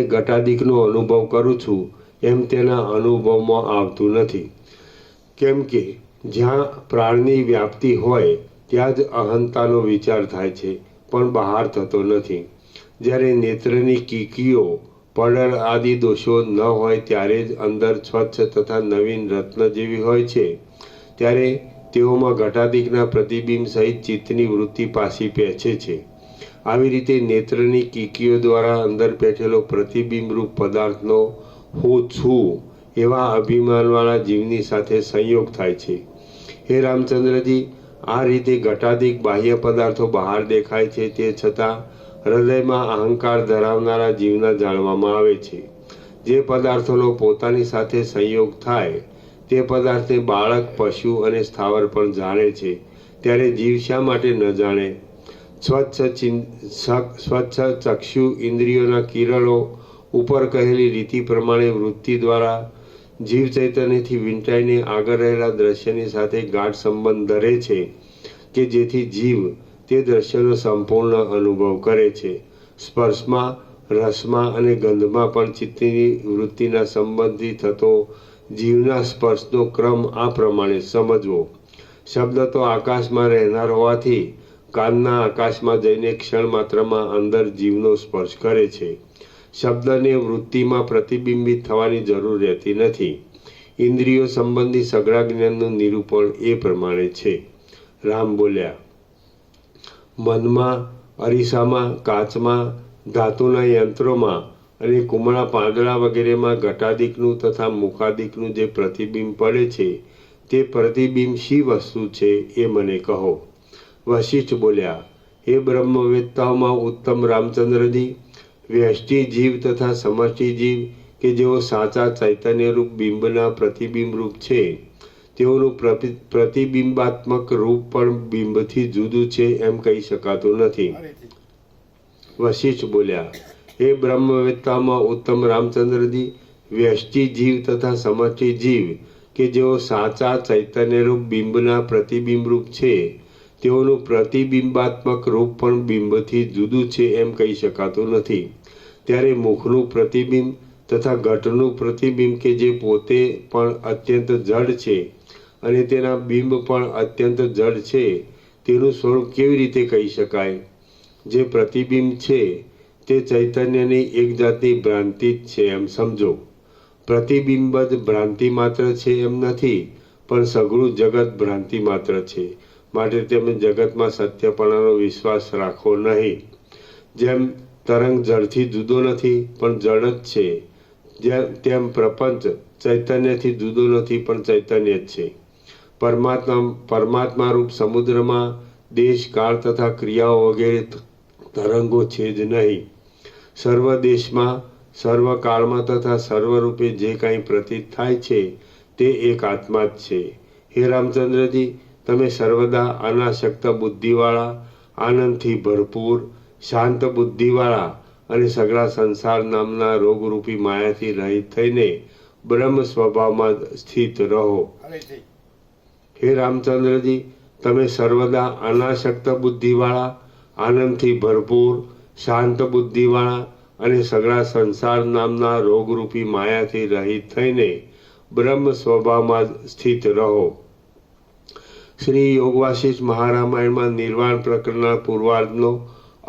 ઘટાદિકનો અનુભવ કરું છું એમ તેના અનુભવમાં આવતું નથી. કેમ કે જ્યાં પ્રાણની વ્યાપ્તિ હોય ત્યાં જ અહંતાનો વિચાર થાય છે, પણ બહાર થતો નથી. જ્યારે નેત્રની કીકીઓ પડર આદિ દોષો ન હોય ત્યારે જ અંદર સ્વચ્છ તથા નવીન રત્ન જેવી હોય છે. ત્યારે તેઓમાં ઘટાદિકના પ્રતિબિંબ સહિત ચિત્તની વૃત્તિ પાછી પહેચે છે. આવી રીતે નેત્રની કીકીઓ દ્વારા અંદર બેઠેલો પ્રતિબિંબરૂપ પદાર્થનો હું છું એવા અભિમાનવાળા જીવની સાથે સંયોગ થાય છે. હે રામચંદ્રજી, આ રીતે ઘટાદિક બાહ્ય પદાર્થો બહાર દેખાય છે, તે છતાં હૃદયમાં અહંકાર ધરાવનારા જીવના જાણવામાં આવે છે. જે પદાર્થોનો પોતાની સાથે સંયોગ થાય તે પદાર્થને બાળક, પશુ અને સ્થાવર પણ જાણે છે, ત્યારે જીવ શા માટે ન જાણે? સ્વચ્છ ચક્ષુ ઇન્દ્રિયોના કિરણો ઉપર કહેલી રીતિ પ્રમાણે વૃત્તિ દ્વારા જીવ ચૈતન્યથી વીંટાઈને આગળ રહેલા દ્રશ્યની સાથે ગાઢ સંબંધ ધરે છે કે જેથી જીવ તે દ્રશ્યનો સંપૂર્ણ અનુભવ કરે છે. સ્પર્શમાં, રસમાં અને ગંધમાં પણ ચિત્તની વૃત્તિના સંબંધથી થતો જીવના સ્પર્શનો ક્રમ આ પ્રમાણે સમજવો. શબ્દ તો આકાશમાં રહેનાર હોવાથી કાનના આકાશમાં જઈને ક્ષણ માત્રમાં અંદર જીવનો સ્પર્શ કરે છે. શબ્દને વૃત્તિમાં પ્રતિબિંબિત થવાની જરૂર રહેતી નથી. ઇન્દ્રિયો સંબંધી સઘળા જ્ઞાનનું નિરૂપણ એ પ્રમાણે છે. રામ બોલ્યા, મનમાં, અરીસામાં, કાચમાં, ધાતુના યંત્રોમાં અને કુમળા પાંદડા વગેરેમાં ઘટાદિકનું તથા મુખાદિકનું જે પ્રતિબિંબ પડે છે તે પ્રતિબિંબ શી વસ્તુ છે એ મને કહો. વશિષ્ઠ બોલ્યા, હે બ્રહ્મવેત્તાઓમાં ઉત્તમ રામચંદ્રજી, વ્યષ્ટિ જીવ તથા સમષ્ટિ જીવ કે જેઓ સાચા ચૈતન્યરૂપ બિંબના પ્રતિબિંબરૂપ છે, તેઓનું પ્રતિબિંબાત્મક રૂપ પણ બિંબથી જુદું છે એમ કહી શકાતું નથી. વશિષ્ઠ બોલ્યા, હે બ્રહ્મવેત્તામાં ઉત્તમ રામચંદ્રજી, વ્યષ્ટિ જીવ તથા સમષ્ટિ જીવ કે જેઓ સાચા ચૈતન્યરૂપ બિંબના પ્રતિબિંબરૂપ છે, તેઓનું પ્રતિબિંબાત્મક રૂપ પણ બિંબથી જુદું છે એમ કહી શકાતું નથી. ત્યારે મુખનું પ્રતિબિંબ તથા ઘટનું પ્રતિબિંબ કે જે પોતે પણ અત્યંત જડ છે અને તેના બિંબ પણ અત્યંત જડ છે, તેનું સ્વરૂપ કેવી રીતે કહી શકાય? જે પ્રતિબિંબ છે તે ચૈતન્યની એક જાતની ભ્રાંતિ જ છે એમ સમજો. પ્રતિબિંબ જ ભ્રાંતિ માત્ર છે એમ નથી, પણ સઘળું જગત ભ્રાંતિ માત્ર છે. માટે તમે જગતમાં સત્યપણાનો વિશ્વાસ રાખો નહીં. જેમ તરંગ જળથી જુદો નથી પણ જળ જ છે, તેમ પ્રપંચ ચૈતન્યથી જુદો નથી પણ ચૈતન્ય જ છે. પરમાત્મા રૂપ સમુદ્રમાં દેશ, કાળ તથા ક્રિયાઓ વગેરે તરંગો છે જ નહીં. સર્વ દેશમાં, સર્વ કાળમાં તથા સર્વરૂપે જે કાંઈ પ્રતીત થાય છે તે એક આત્મા જ છે. હે રામચંદ્રજી, તમે સર્વદા અનાસક્ત બુદ્ધિવાળા, આનંદથી ભરપૂર, શાંત બુદ્ધિવાળા અને સઘળા સંસાર નામના રોગરૂપી માયાથી રહિત થઈને બ્રહ્મ સ્વભાવમાં સ્થિત રહો. હે રામચંદ્રજી, તમે સર્વદા અનાસક્ત બુદ્ધિવાળા, આનંદથી ભરપૂર, શાંત બુદ્ધિવાળા અને સઘળા સંસાર નામના રોગરૂપી માયાથી રહિત થઈને બ્રહ્મ સ્વભાવમાં સ્થિત રહો. શ્રી યોગવાસિષ્ઠ મહારામાયણમાં નિર્વાણ પ્રકરણના પૂર્વાર્ધનો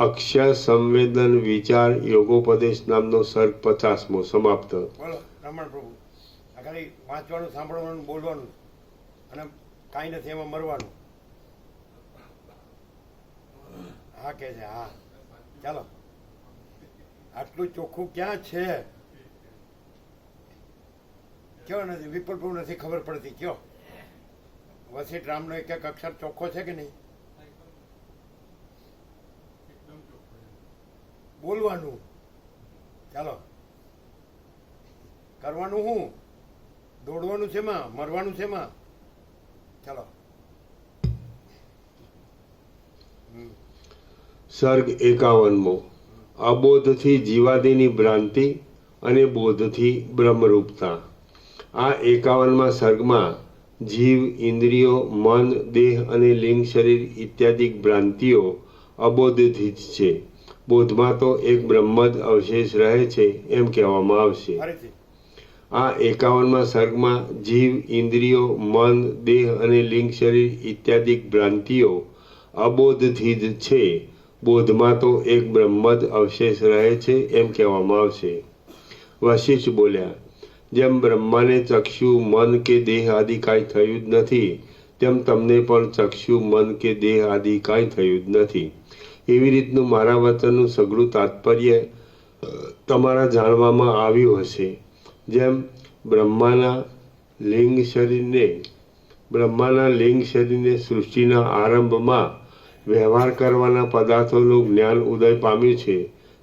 અક્ષય સંવેદન વિચાર યોગોપદેશ નામનો સર્ગ 50મો સમાપ્ત. બોલો રમણ પ્રભુ, આ ખાલી વાંચવાનું, સાંભળવાનું, બોલવાનું અને કાંઈ નથી એમાં મરવાનું. હા કે છે, હા ચાલો. આટલું ચોખ્ખું ક્યાં છે? કયો નથી વિપુલ નથી ખબર પડતી. કયો વસીટ રામનો એક એક અક્ષર ચોખ્ખો છે કે નહીં? બોલવાનું. ચાલો, કરવાનું શું? દોડવાનું છે માં, મરવાનું છે માં. ચાલો. સર્ગ 51મો. અબોધથી જીવાદિની ભ્રાંતિ અને બોધથી બ્રહ્મરૂપતા. આ 51મા સર્ગમાં જીવ, ઇન્દ્રિયો, મન, દેહ અને લિંગ શરીર ઇત્યાદિ ભ્રાંતિઓ અબોધથી જ છે. બોધમાં તો એક બ્રહ્મ જ અવશેષ રહે છે એમ કહેવામાં આવશે. આ 51મા સર્ગમાં જીવ, ઇન્દ્રિયો, મન, દેહ અને લિંગ શરીર ઇત્યાદિ ભ્રાંતિઓ અબોધથી જ છે. બોધમાં તો એક બ્રહ્મ જ અવશેષ રહે છે એમ કહેવામાં આવશે. વશિષ્ઠ બોલ્યા, જેમ બ્રહ્માને ચક્ષુ, મન કે દેહ આદિ કાંઈ થયું જ નથી, તેમ તમને પણ ચક્ષુ, મન કે દેહ આદિ કાંઈ થયું જ નથી. એવી રીતનું મારા વચનનું સઘળું તાત્પર્ય તમારા જાણવામાં આવ્યું હશે. જેમ બ્રહ્માના લિંગ શરીરને સૃષ્ટિના આરંભમાં વ્યવહાર કરવાના પદાર્થોનું જ્ઞાન ઉદય પામ્યું છે,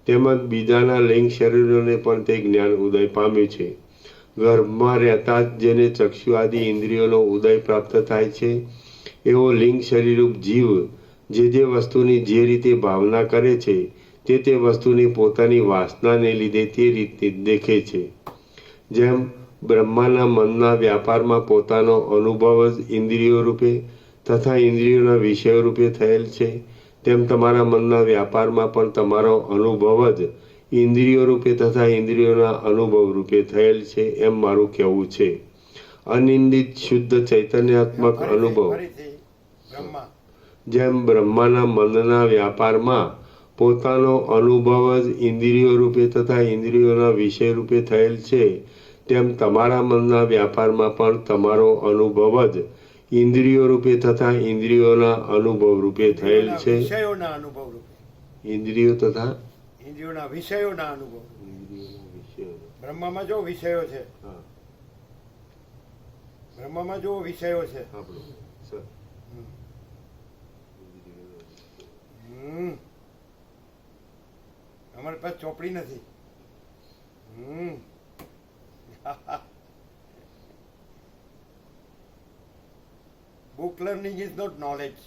તેમજ બીજાના લિંગ શરીરોને પણ તે જ્ઞાન ઉદય પામ્યું છે. ગર્ભમાં રહેતા જ જેને ચક્ષુ આદિ ઇન્દ્રિયોનો ઉદય પ્રાપ્ત થાય છે, એવો લિંગ શરીરરૂપ જીવ જે વસ્તુની જે રીતે ભાવના કરે છે તે વસ્તુની પોતાની વાસનાને લીધે તે રીતે દેખે છે. જેમ બ્રહ્માના મનના વ્યાપારમાં પોતાનો અનુભવ જ ઇન્દ્રિયો રૂપે તથા ઇન્દ્રિયોના વિષયો રૂપે થયેલ છે, તેમ તમારા મનના વ્યાપારમાં પણ તમારો અનુભવ જ ઇન્દ્રિયો રૂપે તથા ઇન્દ્રિયોના અનુભવ રૂપે થયેલ છે એમ મારું કહેવું છે. અનિંદિત શુદ્ધ ચૈતન્યાત્મક અનુભવ. જેમ બ્રહ્માના મનના વ્યાપારમાં પોતાનો અનુભવ જ ઇન્દ્રિયો રૂપે તથા ઇન્દ્રિયોના વિષય રૂપે થયેલ છે, તેમ તમારા મનના વ્યાપારમાં પણ તમારો અનુભવ જ ઇન્દ્રિયો રૂપે તથા ઇન્દ્રિયોના અનુભવ રૂપે થયેલ છે. ઇન્દ્રિયો તથા ઇન્દ્રિયોના વિષયોના અનુભવ. બ્રહ્મામાં જો વિષયો છે, બ્રહ્મામાં જો વિષયો છે. અમારી પાસે ચોપડી નથી. Book learning is not knowledge.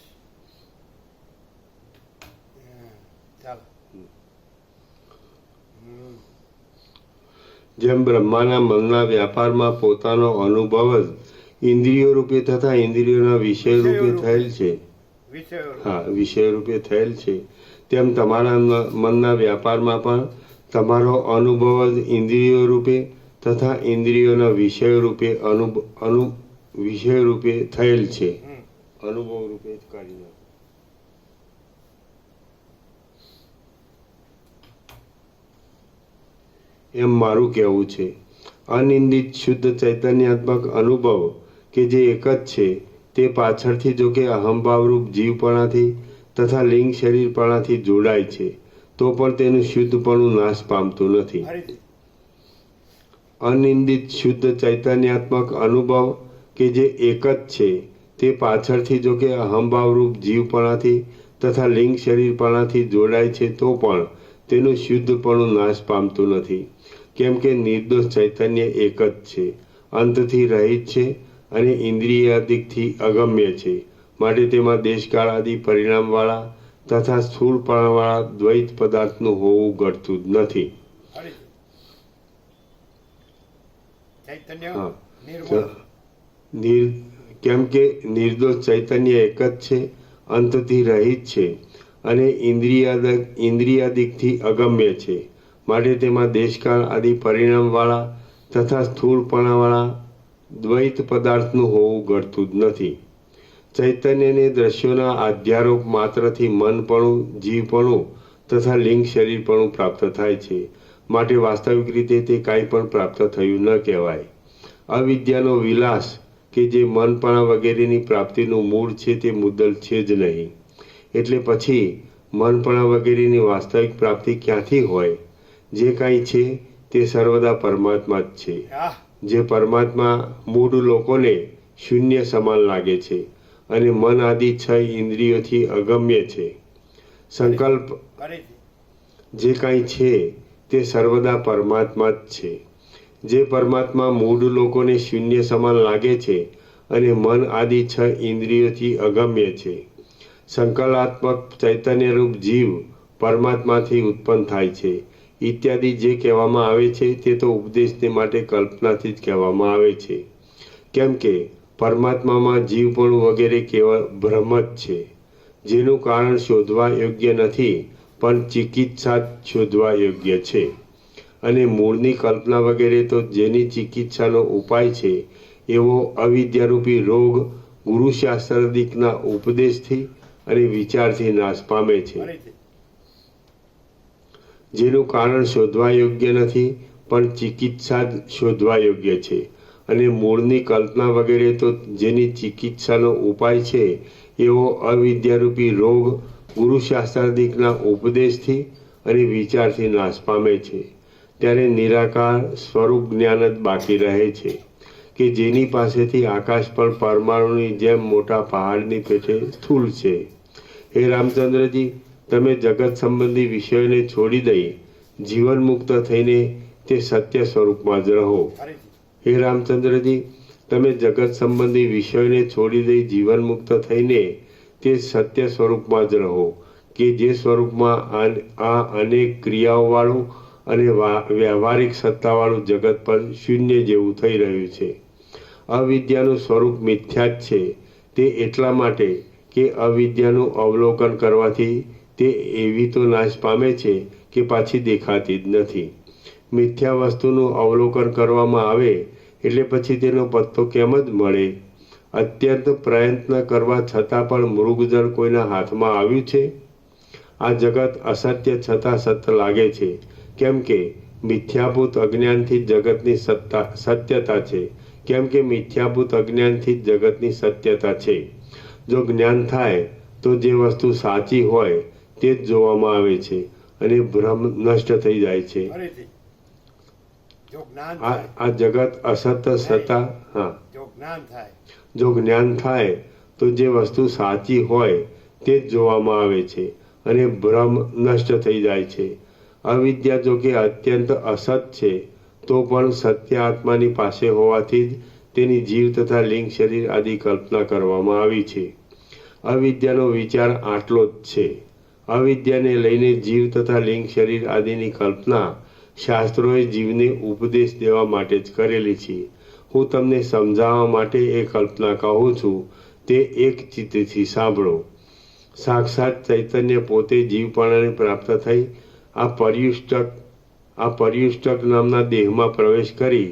ચાલો. જેમ બ્રહ્માના મનના વ્યાપારમાં પોતાનો અનુભવ જ ઇન્દ્રિયો રૂપે તથા ઇન્દ્રિયોના વિષય રૂપે થયેલ છે, વિષય રૂપે થયેલ છે, તેમ તમારા મનના વ્યાપારમાં પણ તમારો અનુભવ જ ઇન્દ્રિયો રૂપે તથા ઇન્દ્રિયોના વિષય રૂપે વિષય રૂપે થયેલ છે. અનુભવ રૂપે જ કાઢી નાખો. એમ મારું કહેવું છે. અનિંદિત શુદ્ધ ચૈતન્યાત્મક અનુભવ કે જે એક જ છે, તે પાછળથી જો કે અહંભાવરૂપ જીવપણાથી તથા લિંગ શરીરપણાથી જોડાય છે, તો પણ તેનું શુદ્ધપણું નાશ પામતું નથી. અનિંદિત શુદ્ધ ચૈતન્યાત્મક અનુભવ કે જે એક જ છે, તે પાછળથી જો કે અહંભાવરૂપ જીવપણાથી તથા લિંગ શરીરપણાથી જોડાય છે, તો પણ તેનું શુદ્ધપણું નાશ પામતું નથી. કેમ કે નિર્દોષ ચૈતન્ય એક જ છે, અંતથી રહિત છે અને ઇન્દ્રિયાદિકથી અગમ્ય છે. માટે તેમાં દેશકાળ આદિ પરિણામવાળા તથા સ્થૂળપણાવાળા દ્વૈત પદાર્થનું હોવું ઘટતું જ નથી. કેમ કે નિર્દોષ ચૈતન્ય એક જ છે, અંતથી રહિત છે અને ઇન્દ્રિયાદિકથી અગમ્ય છે. માટે તેમાં દેશકાળ આદિ પરિણામવાળા તથા સ્થૂળપણાવાળા દ્વૈત પદાર્થનું હોવું ઘટતું જ નથી. ચૈતન્યને દ્રશ્યોના આધ્યારોપ માત્રથી મનપણું, જીવપણું તથા લિંગ શરીરપણું પ્રાપ્ત થાય છે. માટે વાસ્તવિક રીતે તે કાંઈ પણ પ્રાપ્ત થયું ન કહેવાય. અવિદ્યાનો વિલાસ કે જે મનપણા વગેરેની પ્રાપ્તિનું મૂળ છે, તે મુદ્દલ છે જ નહીં. એટલે પછી મનપણા વગેરેની વાસ્તવિક પ્રાપ્તિ ક્યાંથી હોય? જે કાંઈ છે તે સર્વદા પરમાત્મા જ છે. જે પરમાત્મા મૂળ લોકોને શૂન્ય સમાન લાગે છે અને મન આદિ 6 ઇન્દ્રિયોથી અગમ્ય છે. સંકલ્પ જે કાંઈ છે તે સર્વદા પરમાત્મા જ છે. જે પરમાત્મા મૂળ લોકોને શૂન્ય સમાન લાગે છે અને મન આદિ 6 ઇન્દ્રિયોથી અગમ્ય છે. સંકલ્પાત્મક ચૈતન્યરૂપ જીવ પરમાત્માથી ઉત્પન્ન થાય છે ઇત્યાદિ જે કહેવામાં આવે છે તે તો ઉપદેશને માટે કલ્પનાથી જ કહેવામાં આવે છે. કેમ કે પરમાત્મામાં જીવપણું વગેરે કેવળ ભ્રમ જ છે, જેનું કારણ શોધવા યોગ્ય નથી, પણ ચિકિત્સા શોધવા યોગ્ય છે. અને મૂળની કલ્પના વગેરે તો જેની ચિકિત્સાનો ઉપાય છે એવો અવિદ્યારૂપી રોગ ગુરુશાસ્ત્રાદિકના ઉપદેશથી અને વિચારથી નાશ પામે છે. જેનું કારણ શોધવા યોગ્ય નથી, પણ ચિકિત્સા જ શોધવા યોગ્ય છે. અને મૂળની કલ્પના વગેરે તો જેની ચિકિત્સાનો ઉપાય છે એવો અવિદ્યારૂપી રોગ ગુરુશાસ્ત્રાદિકના ઉપદેશથી અને વિચારથી નાશ પામે છે. ત્યારે નિરાકાર સ્વરૂપ જ્ઞાન જ બાકી રહે છે કે જેની પાસેથી આકાશ પણ પરમાણુની જેમ મોટા પહાડની પેટે સ્થૂળ છે. હે રામચંદ્રજી, તમે જગત સંબંધી વિષયોને છોડી દઈ જીવન મુક્ત થઈને તે સત્ય સ્વરૂપમાં જ રહો. હે રામચંદ્રજી, તમે જગત સંબંધી વિષયોને છોડી દઈ જીવન મુક્ત થઈને તે સત્ય સ્વરૂપમાં જ રહો કે જે સ્વરૂપમાં આ અનેક ક્રિયાઓવાળું અને વ્યવહારિક સત્તાવાળું જગત પણ શૂન્ય જેવું થઈ રહ્યું છે. અવિદ્યાનું સ્વરૂપ મિથ્યા જ છે. તે એટલા માટે કે અવિદ્યાનું અવલોકન કરવાથી તે એવી તો નાશ પામે છે કે પાછી દેખાતી જ નથી. મિથ્યા વસ્તુનું અવલોકન કરવામાં આવે એટલે પછી તેનો પત્તો કેમ જ મળે? અત્યંત પ્રયત્ન કરવા છતાં પણ મૃગજળ કોઈના હાથમાં આવ્યું છે? આ જગત અસત્ય છતાં સત્ય લાગે છે. કેમ કે મિથ્યાભૂત અજ્ઞાનથી જગતની સત્યતા છે. કેમ કે મિથ્યાભૂત અજ્ઞાનથી જગતની સત્યતા છે. જો જ્ઞાન થાય તો જે વસ્તુ સાચી હોય તે જ જોવામાં આવે છે અને ભ્રમ નષ્ટ થઈ જાય છે. આ જગત અસત્ય સત્તા જો જ્ઞાન થાય તો જે વસ્તુ સાચી હોય તે જ જોવામાં આવે છે અને ભ્રમ નષ્ટ થઈ જાય છે. અવિદ્યા જો કે અત્યંત અસત છે તો પણ સત્ય આત્માની પાસે હોવાથી જ તેની જીવ તથા લિંગ શરીર આદિ કલ્પના કરવામાં આવી છે. અવિદ્યાનો વિચાર આટલો જ છે. અવિદ્યાને લઈને જીવ તથા લિંગ શરીર આદિની કલ્પના શાસ્ત્રોએ જીવને ઉપદેશ દેવા માટે જ કરેલી છે. હું તમને સમજાવવા માટે એ કલ્પના કહું છું, તે એક ચિત્તથી સાંભળો. સાક્ષાત ચૈતન્ય પોતે જીવપણાને પ્રાપ્ત થઈ આ પર્યુષ્ટક નામના દેહમાં પ્રવેશ કરી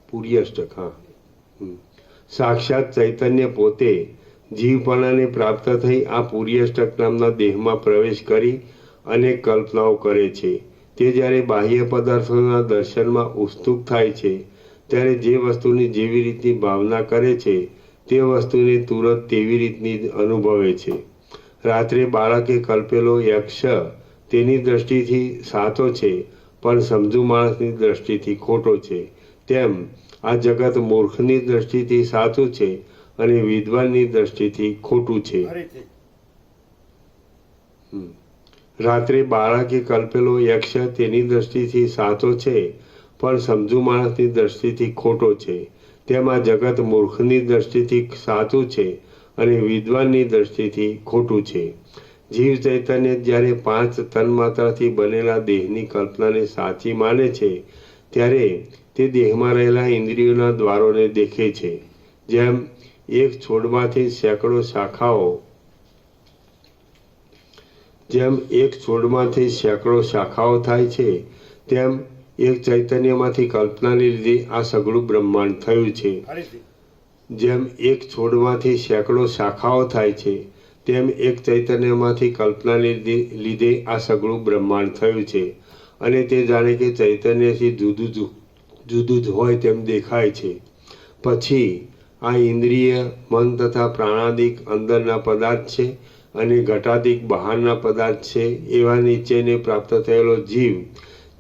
પુર્યષ્ટક સાક્ષાત ચૈતન્ય પોતે જીવપણાને પ્રાપ્ત થઈ આ પુર્યષ્ટક નામના દેહમાં પ્રવેશ કરી અનેક કલ્પનાઓ કરે છે. તે જ્યારે બાહ્ય પદાર્થોના દર્શનમાં ઉત્સુક થાય છે ત્યારે જે વસ્તુની જેવી રીતની ભાવના કરે છે તે વસ્તુને તુરંત તેવી રીતની જ અનુભવે છે. રાત્રે બાળકે કલ્પેલો યક્ષ તેની દ્રષ્ટિથી સાચો છે, પણ સમજુ માણસની દ્રષ્ટિથી ખોટો છે. તેમ આ જગત મૂર્ખની દ્રષ્ટિથી સાચું છે અને વિદ્વાનની દ્રષ્ટિથી ખોટું છે. રાત્રે બાળકે કલ્પેલો યક્ષ તેની દ્રષ્ટિથી સાચો છે, પણ સમજુ માણસની દ્રષ્ટિથી ખોટો છે. તેમ આ જગત મૂર્ખની દ્રષ્ટિથી સાચું છે અને વિદ્વાનની દ્રષ્ટિથી ખોટું છે. જીવ ચૈતન્ય જ્યારે 5 તન્માત્રાથી બનેલા દેહની કલ્પનાને સાચી માને છે ત્યારે તે દેહમાં રહેલા ઇન્દ્રિયોના દ્વારોને દેખે છે. જેમ એક છોડમાંથી સેંકડો શાખાઓ થાય છે, તેમ એક ચૈતન્યમાંથી કલ્પનાને લીધે આ સઘળું બ્રહ્માંડ થયું છે. જેમ એક છોડમાંથી સેંકડો શાખાઓ થાય છે, તેમ એક ચૈતન્યમાંથી કલ્પનાને લીધે આ સઘળું બ્રહ્માંડ થયું છે. અને તે જાણે કે ચૈતન્યથી જુદું જ હોય તેમ દેખાય છે. પછી આ ઇન્દ્રિય, મન તથા પ્રાણાદિક અંદરના પદાર્થ છે અને ઘટાદિક બહારના પદાર્થ છે એવા નીચેને પ્રાપ્ત થયેલો જીવ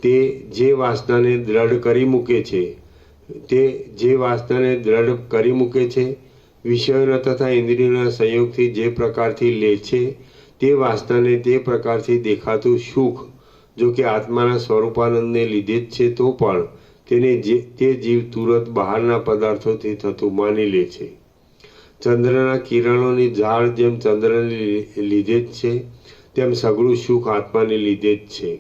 તે જે વાસનાને દ્રઢ કરી મૂકે છે વિષયોના તથા ઇન્દ્રિયોના સંયોગથી જે પ્રકારથી લે છે તે વાસનાને તે પ્રકારથી દેખાતું સુખ જો કે આત્માના સ્વરૂપાનંદને લીધે જ છે તો પણ તે જીવ તુરત બહારના પદાર્થોથી થતું માની લે છે. ચંદ્રના કિરણોની ઝાડ જેમ ચંદ્રને લીધે જ છે તેમ સઘળું સુખ આત્માને લીધે જ છે.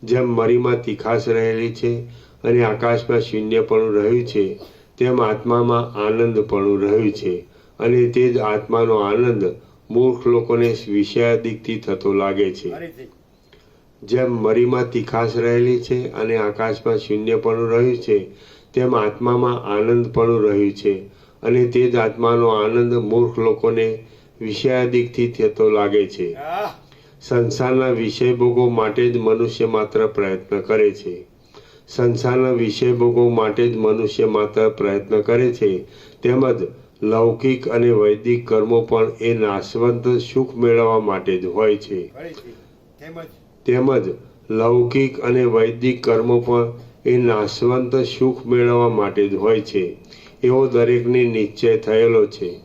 જેમ મરીમાં તીખાશ રહેલી છે અને આકાશમાં શૂન્યપણું રહ્યું છે તેમ આત્મામાં આનંદપણું રહ્યું છે અને તે જ આત્માનો આનંદ મૂર્ખ લોકોને વિષયાદિકથી થતો લાગે છે. જેમ મરીમાં તીખાશ રહેલી છે અને આકાશમાં શૂન્યપણું રહ્યું છે તેમ આત્મામાં આનંદપણું રહ્યું છે અને તે જ આત્માનો આનંદ મૂર્ખ લોકોને વિષયાદિકથી થતો લાગે છે. સંસારના વિષય ભોગો માટે જ મનુષ્ય માત્ર પ્રયત્ન કરે છે. સંસારના વિષય ભોગો માટે જ મનુષ્ય માત્ર પ્રયત્ન કરે છે. તેમજ લૌકિક અને વૈદિક કર્મો પણ એ નાશવંત સુખ મેળવવા માટે જ હોય છે. તેમજ લૌકિક અને વૈદિક કર્મો પણ એ નાશવંત સુખ મેળવવા માટે જ હોય છે એવો દરેકને નિશ્ચય થયેલો છે.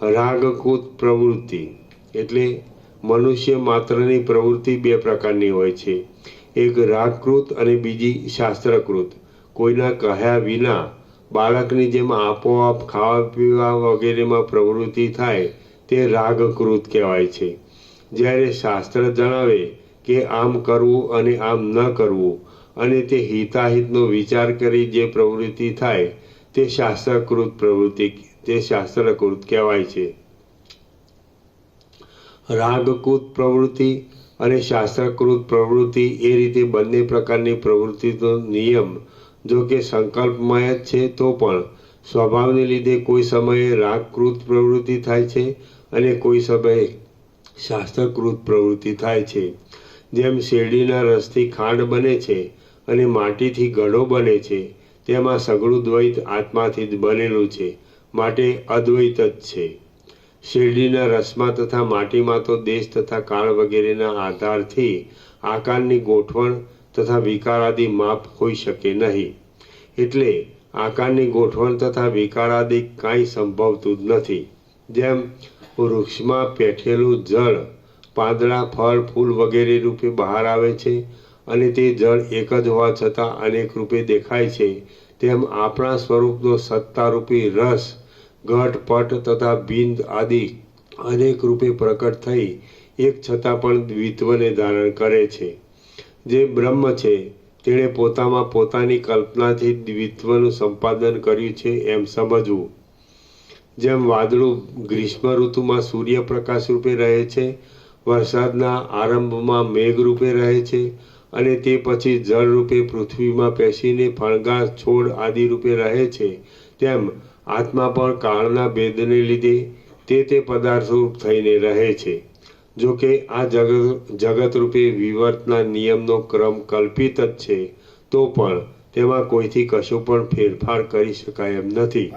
રાગકૃત પ્રવૃત્તિ એટલે મનુષ્ય માત્રની પ્રવૃત્તિ બે પ્રકારની હોય છે. એક રાગકૃત અને બીજી શાસ્ત્રકૃત. કોઈના કહ્યા વિના બાળકની જેમ આપોઆપ ખાવા પીવા વગેરેમાં પ્રવૃત્તિ થાય તે રાગકૃત કહેવાય છે. જ્યારે શાસ્ત્ર જણાવે કે આમ કરવું અને આમ ન કરવું અને તે હિતાહિતનો વિચાર કરી જે પ્રવૃત્તિ થાય તે શાસ્ત્રકૃત કહેવાય છે. રાગકૃત પ્રવૃત્તિ અને શાસ્ત્રકૃત પ્રવૃત્તિ એ રીતે બંને પ્રકારની પ્રવૃત્તિનો નિયમ જો કે સંકલ્પમય જ છે તો પણ સ્વભાવને લીધે કોઈ સમયે રાગકૃત પ્રવૃત્તિ થાય છે અને કોઈ સમયે શાસ્ત્રકૃત પ્રવૃત્તિ થાય છે. જેમ શેરડીના રસથી ખાંડ બને છે અને માટીથી ઘડો બને છે તેમાં સઘળું દ્વૈત આત્માથી જ બનેલું છે માટે અદ્વૈત જ છે. શેરડીના રસમાં તથા માટીમાં તો દેશ તથા કાળ વગેરેના આધારથી આકારની ગોઠવણ તથા વિકારાદિ માપ હોઈ શકે નહીં. એટલે આકારની ગોઠવણ તથા વિકારાદિ કાંઈ સંભવતું જ નથી. જેમ વૃક્ષમાં પેઠેલું જળ પાંદડા ફળ ફૂલ વગેરે રૂપે બહાર આવે છે અને તે જળ એક જ હોવા છતાં અનેક રૂપે દેખાય છે તેમ આપણા સ્વરૂપનો સત્તારૂપી રસ ઘટ પટ તથા બિંદ આદિ અનેક રૂપે પ્રકટ થઈ એક છતાં પણ દ્વિત્વને ધારણ કરે છે. જે બ્રહ્મ છે તેણે પોતામાં પોતાની કલ્પનાથી દ્વિત્વનું સંપાદન કર્યું છે એમ સમજવું. જેમ વાદળું ગ્રીષ્મ ઋતુમાં સૂર્યપ્રકાશ રૂપે રહે છે, વરસાદના આરંભમાં મેઘ રૂપે રહે છે અને તે પછી જળ રૂપે પૃથ્વીમાં પેસીને ફળગાર છોડ આદિ રૂપે રહે છે, તેમ આત્મા પણ કાળના ભેદને લીધે તે પદાર્થો થઈને રહે છે. જો કે આ જગત રૂપે વિવર્તના નિયમનો ક્રમ કલ્પિત જ છે તો પણ તેમાં કોઈથી કશો પણ ફેરફાર કરી શકાય એમ નથી.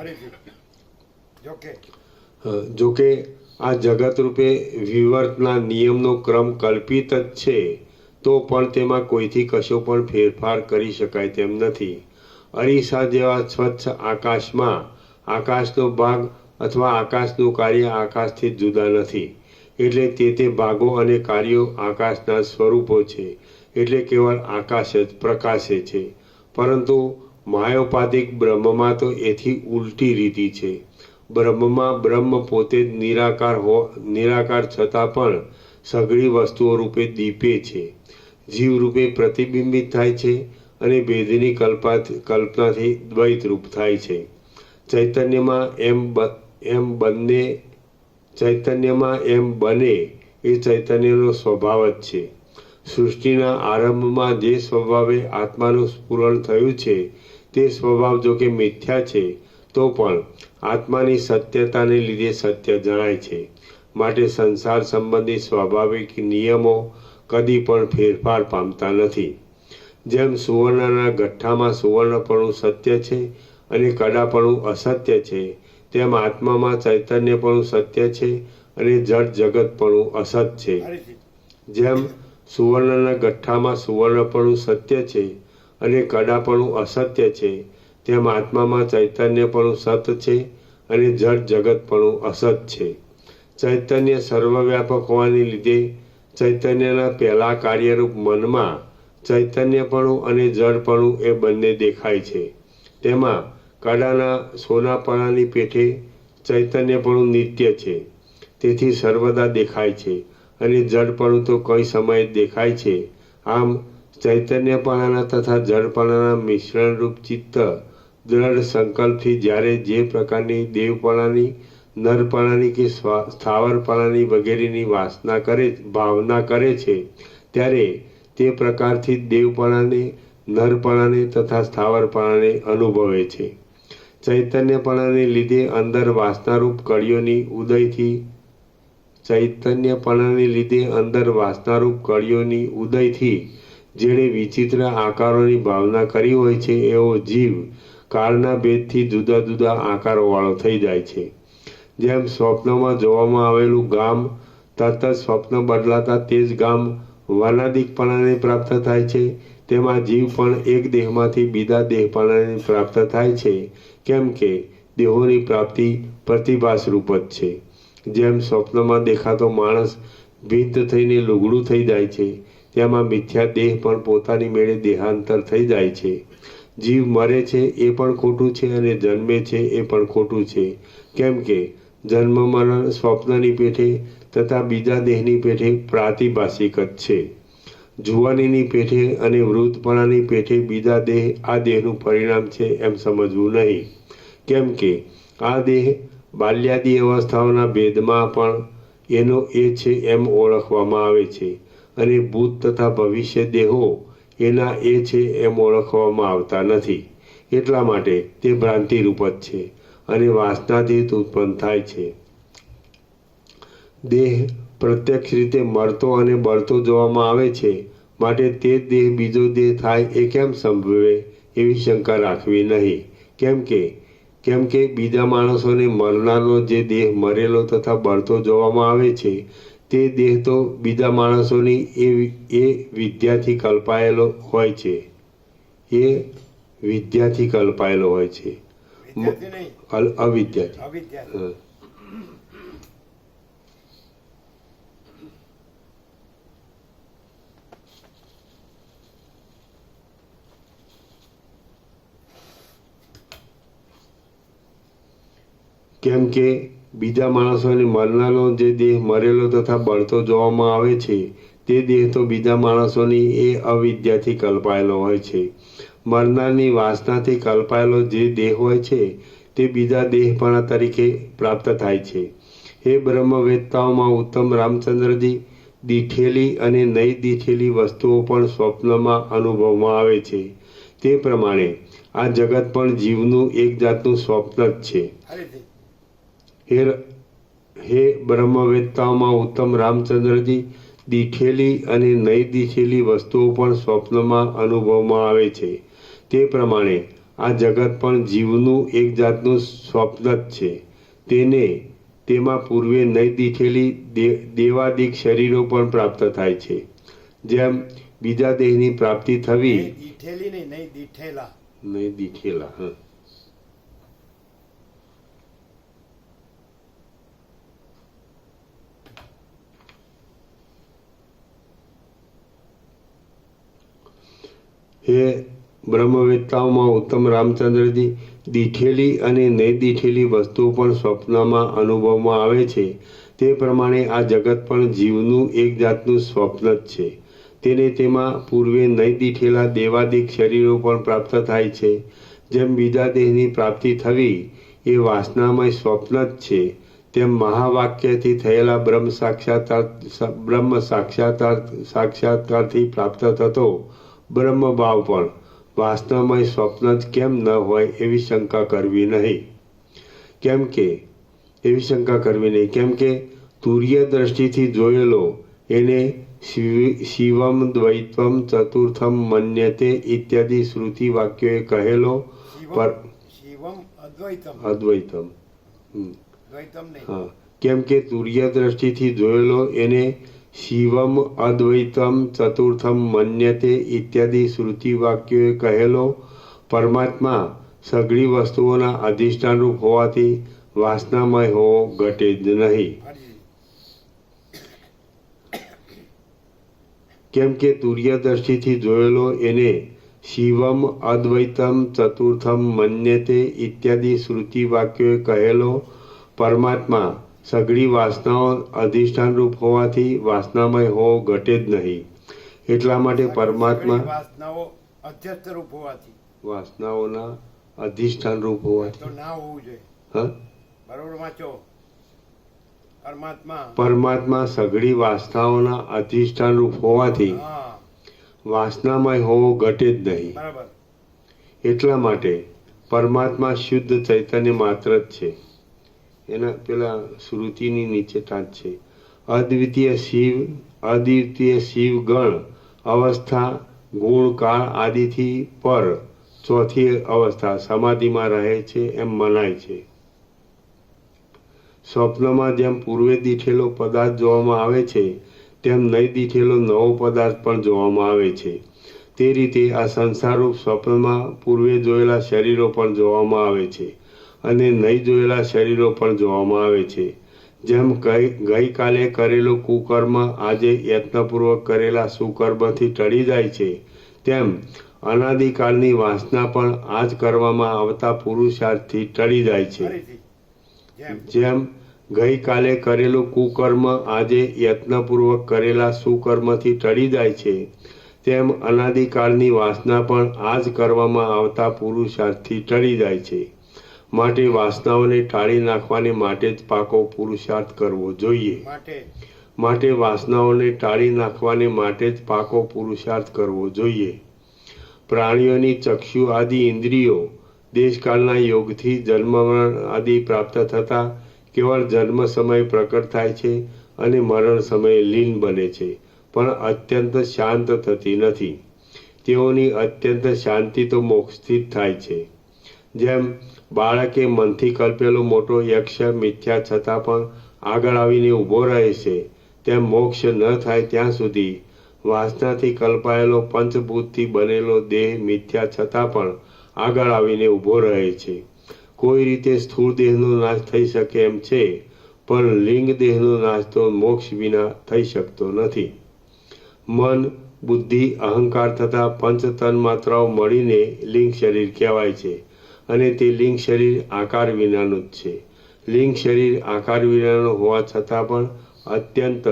જો કે આ જગત રૂપે વિવર્તના નિયમનો ક્રમ કલ્પિત જ છે તો પણ તેમાં કોઈથી કશો પણ ફેરફાર કરી શકાય તેમ નથી. અરીસા જેવા સ્વચ્છ આકાશમાં આકાશનો ભાગ અથવા આકાશનું કાર્ય આકાશથી જ જુદા નથી. એટલે તે ભાગો અને કાર્યો આકાશના સ્વરૂપો છે. એટલે કેવળ આકાશ જ પ્રકાશે છે. પરંતુ માયોપાધિક બ્રહ્મમાં તો એથી ઉલટી રીતિ છે. બ્રહ્મમાં બ્રહ્મ પોતે જ નિરાકાર છતાં પણ સઘળી વસ્તુઓ રૂપે દીપે છે, જીવ રૂપે પ્રતિબિંબિત થાય છે અને ભેદની કલ્પનાથી દ્વૈત રૂપ થાય છે. ચૈતન્યમાં એમ બને એ ચૈતન્યનો સ્વભાવ જ છે. સૃષ્ટિના આરંભમાં જે સ્વભાવે આત્માનું સ્ફુરણ થયું છે તે સ્વભાવ જો કે મિથ્યા છે તો પણ આત્માની સત્યતાને લીધે સત્ય જણાય છે. માટે સંસાર સંબંધી સ્વાભાવિક નિયમો કદી પણ ફેરફાર પામતા નથી. જેમ સુવર્ણના ગઠ્ઠામાં સુવર્ણપણું સત્ય છે અને કડાપણું અસત્ય છે, તેમ આત્મામાં ચૈતન્યપણું સત્ય છે અને જડ જગતપણું અસત છે. ફરીથી જેમ સુવર્ણના ગઠ્ઠામાં સુવર્ણપણું સત્ય છે અને કડાપણું અસત્ય છે, તેમ આત્મામાં ચૈતન્યપણું સત છે અને જડ જગતપણું અસત છે. ચૈતન્ય સર્વવ્યાપક હોવાને લીધે ચૈતન્યના પહેલા કાર્યરૂપ મનમાં ચૈતન્યપણું અને જડપણું એ બંને દેખાય છે. તેમાં કડાના સોનાપણાની પેઠે ચૈતન્યપણું નિત્ય છે, તેથી સર્વદા દેખાય છે, અને જડપણું તો કઈ સમયે દેખાય છે. આમ ચૈતન્યપણાના તથા જડપણાના મિશ્રણરૂપ ચિત્ત દ્રઢ સંકલ્પથી જ્યારે જે પ્રકારની દેવપણાની, નરપણાની કે સ્થાવરપણાની વગેરેની ભાવના કરે છે, ત્યારે તે પ્રકારથી દેવપણાને, નરપણાને તથા સ્થાવરપણાને અનુભવે છે. ચૈતન્યપણાને લીધે અંદર વાસનારૂપ કળીઓની ઉદયથી જેણે વિચિત્ર આકારોની ભાવના કરી હોય છે, એવો જીવ કાળના ભેદથી જુદા જુદા આકારોવાળો થઈ જાય છે. જેમ સ્વપ્નમાં જોવામાં આવેલું ગામ તરત જ સ્વપ્ન બદલાતા તે જ ગામ વર્ણાદિકપણાને પ્રાપ્ત થાય છે, તેમાં જીવ પણ એક દેહમાંથી બીજા દેહપણાને પ્રાપ્ત થાય છે, કેમ કે દેહોની પ્રાપ્તિ પ્રતિભાસરૂપ જ છે. જેમ સ્વપ્નમાં દેખાતો માણસ ભીત થઈને લુગડું થઈ જાય છે, તેમાં મિથ્યા દેહ પણ પોતાની મેળે દેહાંતર થઈ જાય છે. જીવ મરે છે એ પણ ખોટું છે અને જન્મે છે એ પણ ખોટું છે, કેમ કે જન્મ મરણ સ્વપ્નની પેઠે તથા બીજા દેહની પેઠે પ્રાતિભાષિક જ છે. જુવાનીની પેઠે અને વૃદ્ધપણાની પેઠે બીજા દેહ આ દેહનું પરિણામ છે એમ સમજવું નહીં, કેમ કે આ દેહ બાલ્યાદી અવસ્થાઓના ભેદમાં પણ એનો એ છે એમ ઓળખવામાં આવે છે, અને ભૂત તથા ભવિષ્ય દેહો એના એ છે એમ ઓળખવામાં આવતા નથી. એટલા માટે તે ભ્રાંતિરૂપ જ છે અને વાસનાથી ઉત્પન્ન થાય છે. દેહ પ્રત્યક્ષ રીતે મરતો અને બળતો જોવામાં આવે છે, માટે તે દેહ બીજો દેહ થાય એ કેમ સંભવે એવી શંકા રાખવી નહીં, કેમ કે બીજા માણસોને મરનારનો જે દેહ મરેલો તથા બળતો જોવામાં આવે છે, તે દેહ તો બીજા માણસોની એ વિદ્યાથી કલ્પાયેલો હોય છે. અવિદ્યાથી. કેમ કે બીજા માણસોને મરનારનો જે દેહ મરેલો તથા બળતો જોવામાં આવે છે, તે દેહ તો બીજા માણસોની એ અવિદ્યાથી કલ્પાયેલો હોય છે. મરનારની વાસનાથી કલ્પાયેલો જે દેહ હોય છે, તે બીજા દેહપણા તરીકે પ્રાપ્ત થાય છે. હે બ્રહ્મવેત્તાઓમાં ઉત્તમ રામચંદ્રજી, દીઠેલી અને નહીં દીઠેલી વસ્તુઓ પણ સ્વપ્નમાં અનુભવમાં આવે છે. તે પ્રમાણે આ જગત પણ જીવનું એક જાતનું સ્વપ્ન જ છે. હે બ્રહ્મવેત્તાઓમાં ઉત્તમ રામચંદ્રજી, દીઠેલી અને નહીં દીઠેલી વસ્તુઓ પણ સ્વપ્નમાં અનુભવમાં આવે છે. તે પ્રમાણે આ જગત પણ જીવનું એક જાતનું સ્વપ્ન જ છે. તેમાં પૂર્વે નહીં દીઠેલી દેવાદિક શરીરો પણ પ્રાપ્ત થાય છે. જેમ બીજા દેહની પ્રાપ્તિ થવી. નહીં દીઠેલા. હે બ્રહ્મવેત્તાઓમાં ઉત્તમ રામચંદ્રજી, દીઠેલી અને નહીં દીઠેલી વસ્તુઓ પણ સ્વપ્નમાં અનુભવમાં આવે છે. તે પ્રમાણે આ જગત પણ જીવનું એક જાતનું સ્વપ્ન જ છે. તેમાં પૂર્વે નહીં દીઠેલા દેવાદિક શરીરો પણ પ્રાપ્ત થાય છે. જેમ બીજા દેહની પ્રાપ્તિ થવી એ વાસનામય સ્વપ્ન જ છે, તેમ મહાવાક્યથી થયેલા બ્રહ્મ સાક્ષાત્કારથી પ્રાપ્ત થતો બ્રહ્મભાવ પણ વાસનામય સ્વપ્ન જ કેમ ન હોય એવી શંકા કરવી નહીં, કેમ કે તુર્ય દ્રષ્ટિથી જોયેલો એને શિવમ દ્વૈત્વમ ચતુર્થમ મન્યતે ઇત્યાદિ શ્રુતિ વાક્યોએ કહેલો અદ્વૈતમ. કેમ કે તુર્ય દ્રષ્ટિથી જોયેલો એને શિવમ અદ્વૈતમ ચતુર્થમ મન્યતે ઇત્યાદિ શ્રુતિ વાક્યોએ કહેલો પરમાત્મા સઘળી વસ્તુઓના અધિષ્ઠાનરૂપ હોવાથી વાસનામય હોવો ઘટે જ નહીં. કેમ કે તુર્ય દ્રષ્ટિથી જોયેલો એને શિવમ અદ્વૈતમ ચતુર્થમ મન્યતે ઇત્યાદિ શ્રુતિ વાક્યોએ કહેલો પરમાત્મા સઘળી વાસનાઓ અધિષ્ઠાનરૂપ હોવાથી વાસનામય હોવો ઘટે જ નહીં. એટલા માટે પરમાત્મા વાસનાઓ અધ્યસ્થ રૂપ હોવાથી વાસનાઓના અધિષ્ઠાનરૂપ હોવાથી તો ના હોવું જોઈએ. હા, બરોબર વાંચો. પરમાત્મા સઘળી વાસનાઓના અધિષ્ઠાનરૂપ હોવાથી વાસનામય હોવો ઘટે જ નહીં. બરાબર. એટલા માટે પરમાત્મા શુદ્ધ ચૈતન્ય માત્ર જ છે. એના પેલા શ્રુતિની નીચે ટાંચ છે. અદ્વિતીય શિવ ગણ અવસ્થા ગુણ કાળ આદિથી પર ચોથી અવસ્થા સમાધિમાં રહે છે એમ મનાય છે. સ્વપ્નમાં જેમ પૂર્વે દીઠેલો પદાર્થ જોવામાં આવે છે તેમ નહીં દીઠેલો નવો પદાર્થ પણ જોવામાં આવે છે. તે રીતે આ સંસારરૂપ સ્વપ્નમાં પૂર્વે જોયેલા શરીરો પણ જોવામાં આવે છે અને નહીં જોયેલા શરીરો પણ જોવામાં આવે છે. જેમ ગઈકાલે કરેલું કુકર્મ આજે યત્નપૂર્વક કરેલા સુકર્મથી ટળી જાય છે તેમ અનાદિકાળની વાસના પણ આજ કરવામાં આવતા પુરુષાર્થથી ટળી જાય છે. જેમ ગઈકાલે કરેલું કુકર્મ આજે યત્નપૂર્વક કરેલા સુકર્મથી ટળી જાય છે તેમ અનાદિકાળની વાસના પણ આજ કરવામાં આવતા પુરુષાર્થથી ટળી જાય છે. માટે વાસનાઓને ટાળી નાખવાને માટે જ પાકો પુરુષાર્થ કરવો જોઈએ. માટે વાસનાઓને ટાળી નાખવાને માટે જ પાકો પુરુષાર્થ કરવો જોઈએ. પ્રાણીઓની ચક્ષુ આદિ ઇન્દ્રિયો દેશકાળના યોગથી જન્મ મરણ આદિ પ્રાપ્ત થતા કેવળ જન્મ સમય પ્રકટ થાય છે અને મરણ સમયે લીન બને છે, પણ અત્યંત શાંત થતી નથી. તેઓની અત્યંત શાંતિ તો મોક્ષથી જ થાય છે. જેમ બાળકે મનથી કલ્પેલો મોટો યક્ષ મિથ્યા છતાં પણ આગળ આવીને ઊભો રહે છે, તેમ મોક્ષ ન થાય ત્યાં સુધી વાસનાથી કલ્પાયેલો પંચભૂતથી બનેલો દેહ મિથ્યા છતાં પણ આગળ આવીને ઊભો રહે છે. કોઈ રીતે સ્થૂળ દેહનો નાશ થઈ શકે એમ છે, પણ લિંગ દેહનો નાશ તો મોક્ષ વિના થઈ શકતો નથી. મન, બુદ્ધિ, અહંકાર તથા પંચ તન માત્રાઓ મળીને લિંગ શરીર કહેવાય છે અને તે લિંગ શરીર આકાર વિનાનું જ છે. લિંગ શરીર આકાર વિનાનું હોવા છતાં પણ અત્યંત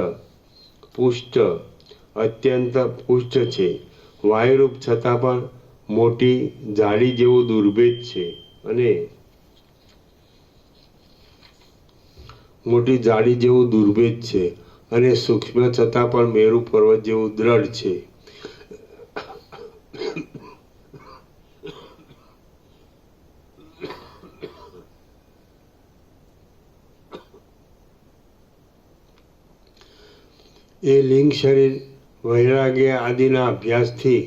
પુષ્ટ છે. વાયુરૂપ છતાં પણ મોટી જાડી જેવું દુર્ભેદ છે અને સૂક્ષ્મ છતાં પણ મેરુ પર્વત જેવું દ્રઢ છે. એ લિંગ શરીર વૈરાગ્ય આદિના અભ્યાસથી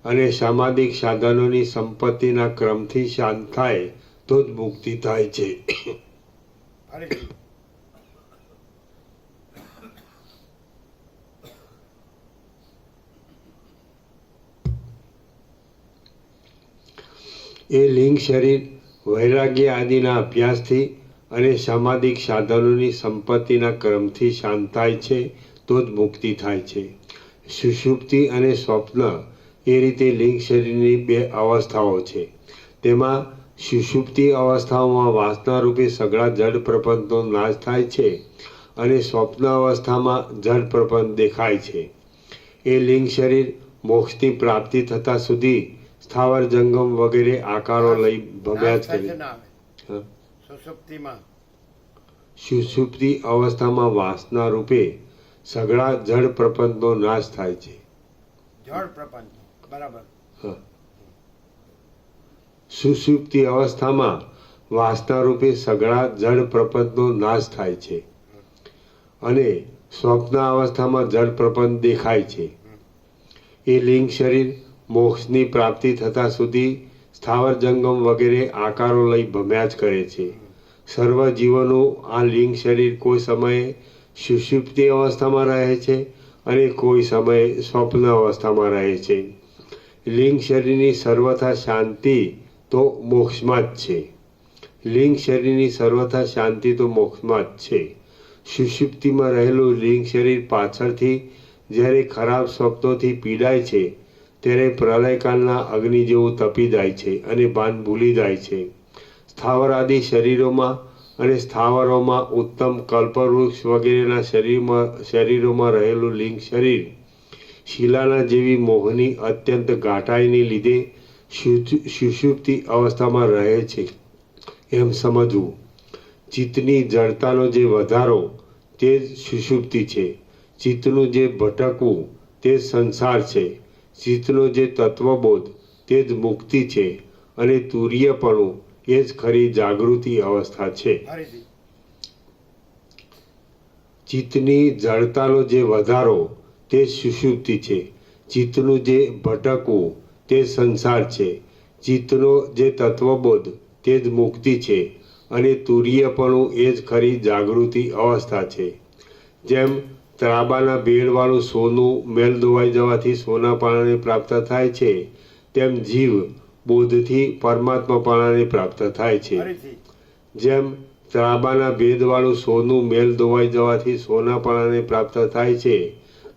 અને સામાજિક સાધનોની સંપત્તિના ક્રમથી શાંત થાય તો જ મુક્તિ થાય છે. એ લિંગ શરીર વૈરાગ્ય આદિના અભ્યાસથી અને સામાજિક સાધનોની સંપત્તિના ક્રમથી શાંત થાય છે તો જ મુક્તિ થાય છે. સુષુપ્તિ અને સ્વપ્ન એ રીતે લિંગ શરીરની બે અવસ્થાઓ છે. તેમાં સુષુપ્તિ અવસ્થાઓમાં વાસનારૂપી સઘળા જડ પ્રપંચનો નાશ થાય છે અને સ્વપ્ન અવસ્થામાં જડ પ્રપંચ દેખાય છે. એ લિંગ શરીર મોક્ષની પ્રાપ્તિ થતા સુધી સ્થાવર જંગમ વગેરે આકારો લઈ ભમ્યા જ કરે. સુષુપ્તિ અવસ્થામાં વાસના રૂપે સઘળા જડ પ્રપંચનો નાશ થાય છે. સુષુપ્તિ અવસ્થામાં વાસના રૂપે સઘળા જડ પ્રપંચનો નાશ થાય છે અને સ્વપ્ન અવસ્થામાં જડ પ્રપંચ દેખાય છે. એ લિંગ શરીર મોક્ષની પ્રાપ્તિ થતા સુધી સ્થાવર જંગમ વગેરે આકારો લઈ ભમ્યા જ કરે છે. સર્વ જીવોનું આ લિંગ શરીર કોઈ સમયે સુષુપ્તિ અવસ્થામાં રહે છે અને કોઈ સમયે સ્વપ્ન અવસ્થામાં રહે છે. લિંગ શરીરની સર્વથા શાંતિ તો મોક્ષમાં જ છે. લિંગ શરીરની સર્વથા શાંતિ તો મોક્ષમાં જ છે. સુષુપ્તિમાં રહેલું લિંગ શરીર પાછળથી જ્યારે ખરાબ સ્વપ્નોથી પીડાય છે ત્યારે પ્રલયકાળના અગ્નિ જેવું તપી જાય છે અને ભાન ભૂલી જાય છે. સ્થાવર આદિ શરીરોમાં અને સ્થાવરોમાં ઉત્તમ કલ્પવૃક્ષ વગેરેના શરીરોમાં રહેલું લિંગ શરીર શિલાના જેવી મોહની અત્યંત ઘાટાઈને લીધે સુષુપ્તિ અવસ્થામાં રહે છે એમ સમજવું. ચિત્તની જડતાનો જે વધારો તે જ સુષુપ્તિ છે. ચિત્તનું જે ભટકવું તે જ સંસાર છે. ચિત્તનો જે તત્વબોધ તે જ મુક્તિ છે અને તુર્યપણું એ જ ખરી જાગૃતિ અવસ્થા છે. ચિત્તની જડતાનો જે વધારો તે સુષુપ્તિ છે. ચિત્તનું જે ભટકવું તે સંસાર છે. ચિત્તનો જે તત્વબોધ તે જ મુક્તિ છે અને તુર્યપણું એ જ ખરી જાગૃતિ અવસ્થા છે. જેમ ત્રાબાના બેડવાળું સોનું મેલ ધોવાઈ જવાથી સોનાપણાને પ્રાપ્ત થાય છે તેમ જીવ બોધથી પરમાત્માપણાને પ્રાપ્ત થાય છે. જેમ ત્રાબાના ભેદવાળું સોનું મેલ ધોવાઈ જવાથી સોનાપણાને પ્રાપ્ત થાય છે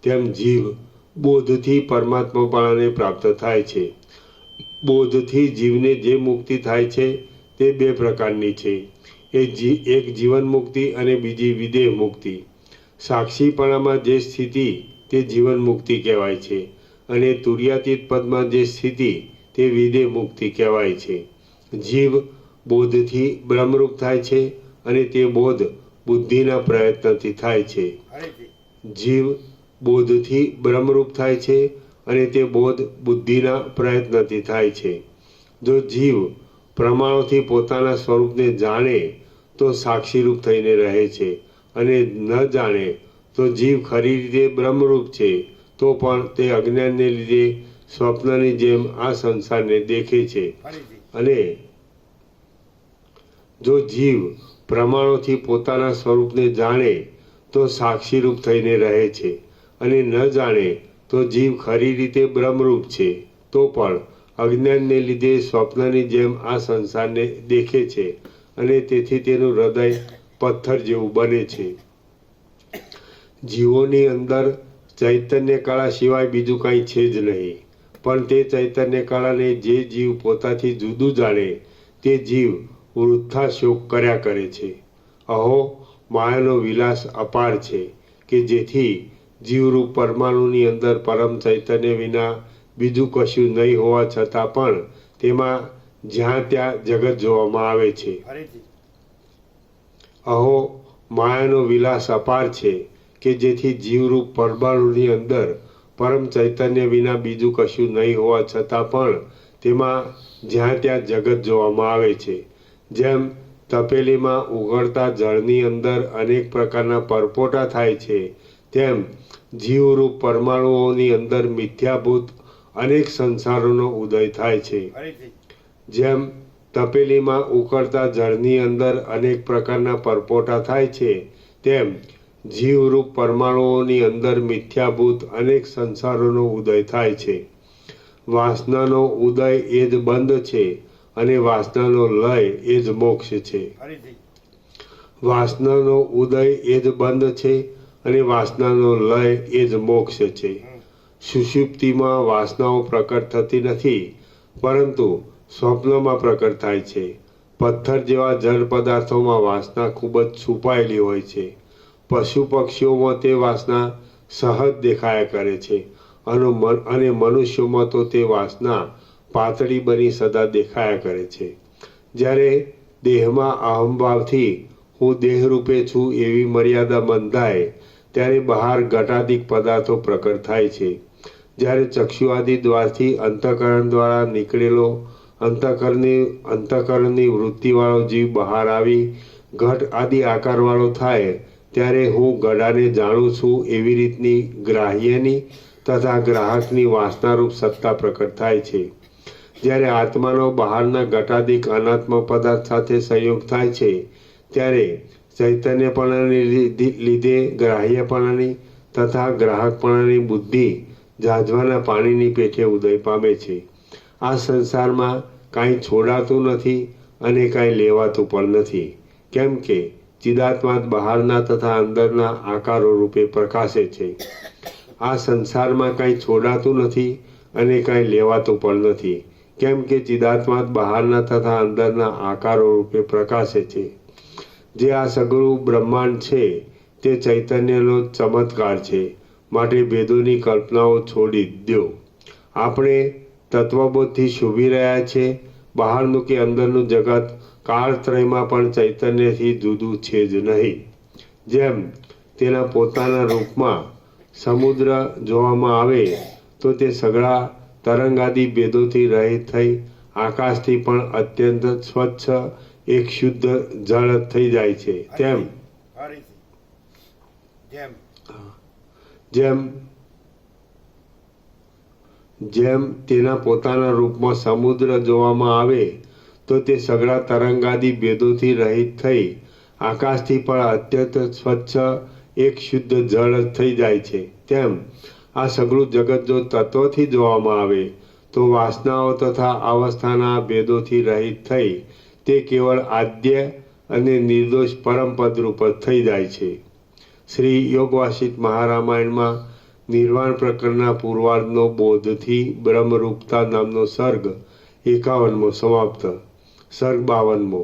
તેમ જીવ બોધથી પરમાત્માપણાને પ્રાપ્ત થાય છે. બોધથી જીવને જે મુક્તિ થાય છે તે બે પ્રકારની છે. એક જીવન મુક્તિ અને બીજી વિદેહ મુક્તિ. સાક્ષીપણામાં જે સ્થિતિ તે જીવન મુક્તિ કહેવાય છે અને તુર્યાતીત પદમાં જે સ્થિતિ તે વિદેહ મુક્તિ કહેવાય છે. જીવ બોધથી બ્રહ્મરૂપ થાય છે અને તે બોધ બુદ્ધિના પ્રયત્નથી થાય છે. જીવ બોધથી બ્રહ્મરૂપ થાય છે અને તે બોધ બુદ્ધિના પ્રયત્નથી થાય છે. જો જીવ પ્રમાણોથી પોતાના સ્વરૂપને જાણે તો સાક્ષીરૂપ થઈને રહે છે અને ન જાણે તો જીવ ખરી રીતે બ્રહ્મરૂપ છે તો પણ તે અજ્ઞાનને લીધે સ્વપ્નની જેમ આ સંસારને દેખે છે. અને જો જીવ પ્રમાણોથી પોતાના સ્વરૂપને જાણે તો સાક્ષીરૂપ થઈને રહે છે અને ન જાણે તો જીવ ખરી રીતે બ્રહ્મરૂપ છે તો પણ અજ્ઞાનને લીધે સ્વપ્નની જેમ આ સંસારને દેખે છે અને તેથી તેનું હૃદય પથ્થર જેવું બને છે. જીવોની અંદર ચૈતન્ય કળા સિવાય બીજું કાંઈ છે જ નહીં, પણ તે ચૈતન્ય કળાને જે જીવ પોતાથી જુદું જાણે તે જીવ વૃથા શોક કર્યા કરે છે. અહો માયાનો વિલાસ અપાર છે કે જેથી જીવરૂપ પરમાણુની અંદર પરમ ચૈતન્ય વિના બીજું કશું નહીં હોવા છતાં પણ તેમાં જ્યાં ત્યાં જગત જોવામાં આવે છે. અહો માયાનો વિલાસ અપાર છે કે જેથી જીવરૂપ પરમાણુની અંદર પરમ ચૈતન્ય વિના બીજું કશું નહીં હોવા છતાં પણ તેમાં જ્યાં ત્યાં જગત જોવામાં આવે છે. જેમ તપેલીમાં ઉઘડતા જળની અંદર અનેક પ્રકારના પરપોટા થાય છે તેમ જીવરૂપ પરમાણુઓની અંદર મિથ્યાભૂત અનેક સંસારોનો ઉદય થાય છે. જેમ તપેલીમાં ઉકળતા જળની અંદર અનેક પ્રકારના પરપોટા થાય છે તેમ જીવરૂપ પરમાણુઓની અંદર મિથ્યાભૂત અનેક સંસારોનો ઉદય થાય છે. વાસનાનો ઉદય એ જ બંધ છે અને વાસનાનો લય એ જ મોક્ષ છે. વાસનાનો ઉદય એ જ બંધ છે અને વાસનાનો લય એ જ મોક્ષ છે. સુષુપ્તિમાં વાસનાઓ પ્રકટ થતી નથી પરંતુ સ્વપ્નમાં પ્રકટ થાય છે. પથ્થર જેવા જળ પદાર્થોમાં વાસના ખૂબ જ છુપાયેલી હોય છે. પશુ પક્ષીઓમાં તે વાસના સહજ દેખાયા કરે છે અને મનુષ્યોમાં તો તે વાસના પાતળી બની સદા દેખાયા કરે છે. જ્યારે દેહમાં અહમભાવથી હું દેહરૂપે છું એવી મર્યાદા બંધાય ત્યારે બહાર ઘટાદિક પદાર્થો પ્રકટ થાય છે. જ્યારે ચક્ષુ આદિ દ્વારથી અંતઃકરણ દ્વારા નીકળેલો અંતઃકરણની વૃત્તિવાળો જીવ બહાર આવી ઘટ આદિ આકારવાળો થાય ત્યારે હું ગળાને જાણું છું એવી રીતની ગ્રાહ્યની તથા ગ્રાહકની વાસનારૂપ સત્તા પ્રકટ થાય છે. જ્યારે આત્માનો બહારના ઘટાદિક અનાત્મ પદાર્થ સાથે સંયોગ થાય છે ત્યારે ચૈતન્યપણાને લીધે ગ્રાહ્યપણાની તથા ગ્રાહકપણાની બુદ્ધિ જાજવાના પાણીની પેઠે ઉદય પામે છે. આ સંસારમાં કાંઈ છોડાતું નથી અને કાંઈ લેવાતું પણ નથી, કેમ કે ચિદાત્મા બહારના તથા અંદરના આકારો રૂપે પ્રકાશે છે. આ સંસારમાં કાંઈ છોડાતું નથી અને કાંઈ લેવાતું પણ નથી, કેમ કે ચિદાત્મા બહારના તથા અંદરના આકારો રૂપે પ્રકાશે છે. જે આ સગળું બ્રહ્માંડ છે તે ચૈતન્યનો ચમત્કાર છે, માટે ભેદોની કલ્પનાઓ છોડી દો. આપણે તત્વબોધથી શોભી રહ્યા છે. બહારનું કે અંદરનું જગત કાળત્રયમાં પણ ચૈતન્યથી જુદું છે જ નહીં. જેમ તેના પોતાના રૂપમાં સમુદ્ર જોવામાં આવે તો તે સઘળા તરંગાદી ભેદોથી રહિત થઈ આકાશથી પણ અત્યંત સ્વચ્છ એક શુદ્ધ જળ થઈ જાય છે. જેમ તેના પોતાના રૂપમાં સમુદ્ર જોવામાં આવે તો તે સઘળા તરંગાદી ભેદોથી રહિત થઈ આકાશથી પણ અત્યંત સ્વચ્છ એક શુદ્ધ જળ થઈ જાય છે, તેમ આ સઘળું જગત જો તત્વથી જોવામાં આવે તો વાસનાઓ તથા અવસ્થાના ભેદોથી રહિત થઈ તે કેવળ આદ્ય અને નિર્દોષ પરમપદ રૂપ થઈ જાય છે. શ્રી યોગવાસિત મહારામાયણમાં નિર્વાણ પ્રકરણના પૂર્વાર્ધનો બોધથી બ્રહ્મરૂપતા નામનો સર્ગ 51મો સમાપ્ત. સર્ગ 52મો.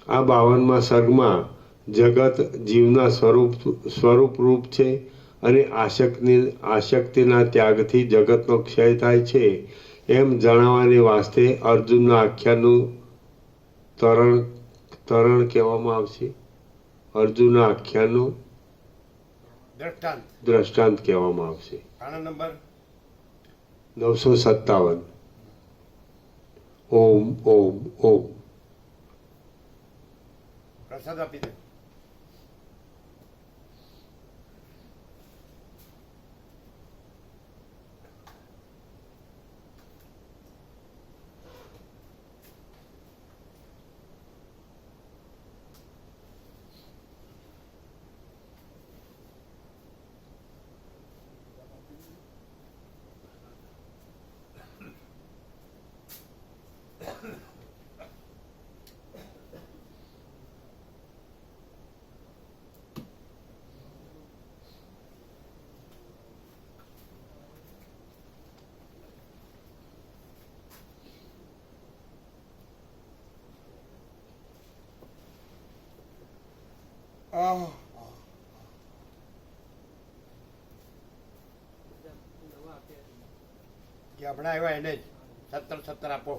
આ 52મા સર્ગમાં જગત જીવના સ્વરૂપ રૂપ છે અને આશક્તિના ત્યાગથી જગતનો ક્ષય થાય છે એમ જણાવવાને વાસ્તે અર્જુનના આખ્યાનનું તરણ કહેવામાં આવશે. અર્જુનના આખ્યાનનું દ્રષ્ટાંત કહેવામાં આવશે. 957. ઓમ ઓમ ઓમ. પ્રસાદ આપી દે. જે હમણાં આવ્યા એને જ 17 આપો.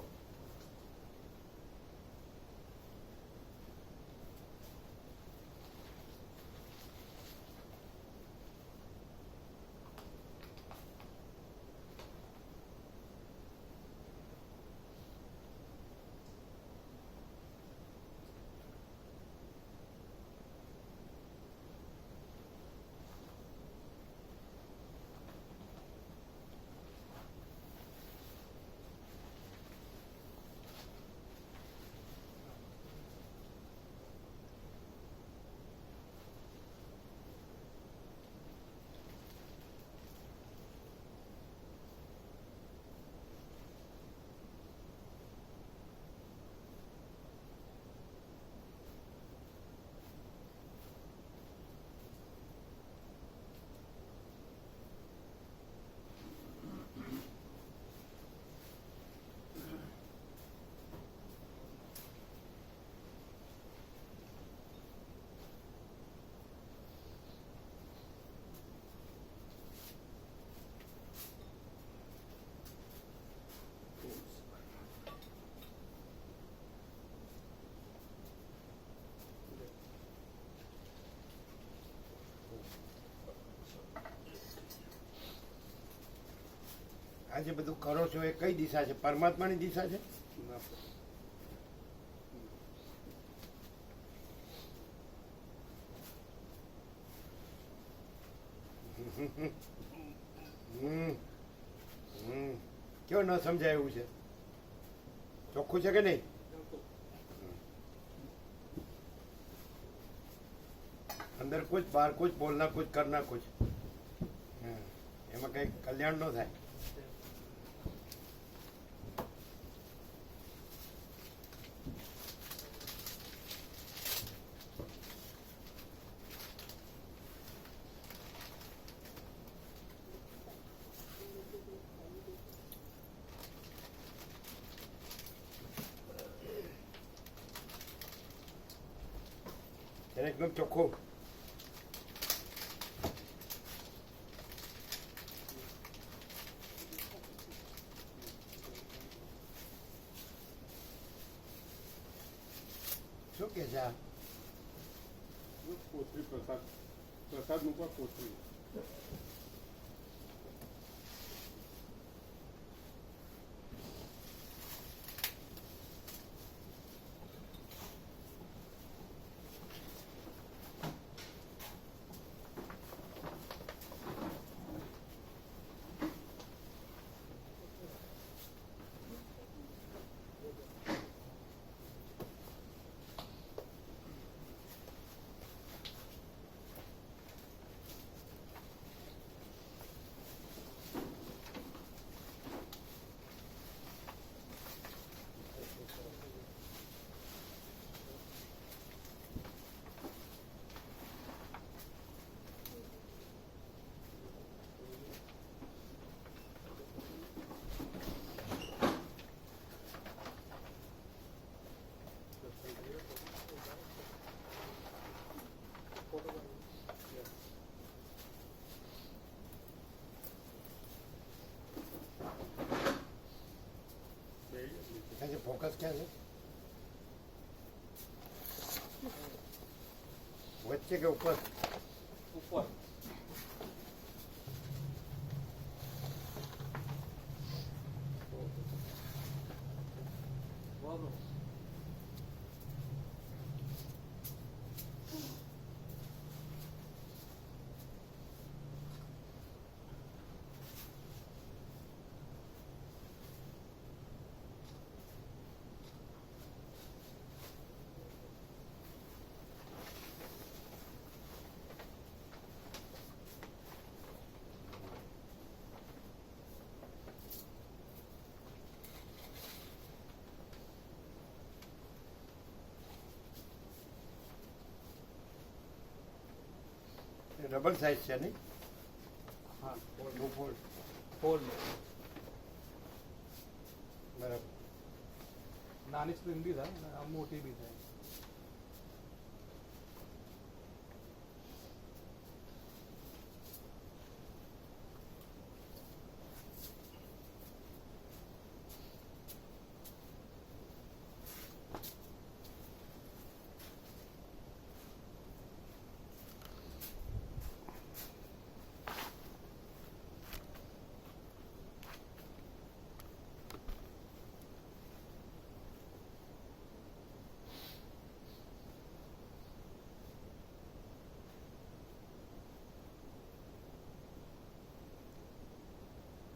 આ જે બધું કરો છો એ કઈ દિશા છે? પરમાત્માની દિશા છે? કેવો ન સમજાય એવું છે? ચોખ્ખું છે કે નહીં? અંદર કુછ બહાર કુછ બોલના કુછ કરના કુછ. એમાં કંઈ કલ્યાણ ન થાય. એને એકદમ ચોખ્ખું. શું કે છે આ? કોથળી પ્રસાદ પ્રસાદ મૂકવા કોથળી. ક્યાં છે ફોકસ? ક્યાં છે? વચ્ચે કે ઉપર? ઉપર. ડબલ સાઇઝ છે નહીં? હા, ટુ ફોલ્ડ. ફોલ્ડ. બરાબર. નાની સ્ક્રીન બી થાય અને આમ મોટી બી થાય.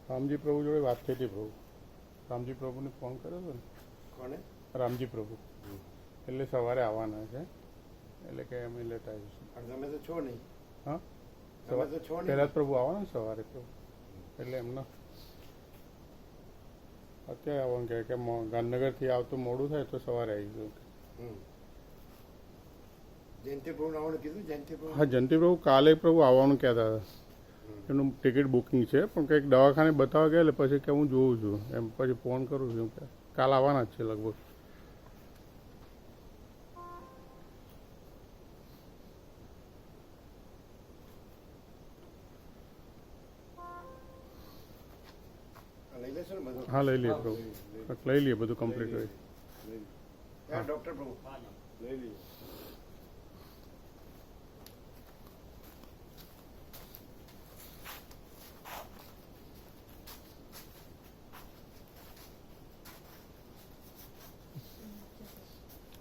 રામજી પ્રભુ જોડે વાત થઈ હતી પ્રભુ. રામજી પ્રભુને ફોન કર્યો હતો ને. કોને? રામજી પ્રભુ. એટલે સવારે આવવાના છે, એટલે કે અમે લેટ આવીશું. પણ તમે તો છો નહીં. હા, તમે તો છો નહીં. પહેલાં જ પ્રભુ આવવાના ને સવારે પ્રભુ, એટલે એમના અત્યારે આવવાનું કહે કે ગાંધીનગરથી આવતું મોડું થાય તો સવારે આવીશું. જયંતિ પ્રભુ આવવાનું કીધું? જયંતિ પ્રભુ? હા, જયંતિ પ્રભુ કાલે પ્રભુ આવવાનું કહેતા હતા. એનું ટિકિટ બુકિંગ છે, પણ કંઈક દવાખાને બતાવવા ગયા એટલે પછી કે હું જોઉં છું એમ, પછી ફોન કરું છું કે કાલ આવવાના જ છે લગભગ. લઈ લેશો ને બધું? હા, લઈ લઈએ પ્રભુ, લઈ લઈએ બધું કમ્પ્લીટ કરી. ડૉક્ટર પ્રભુ લઈ લઈએ.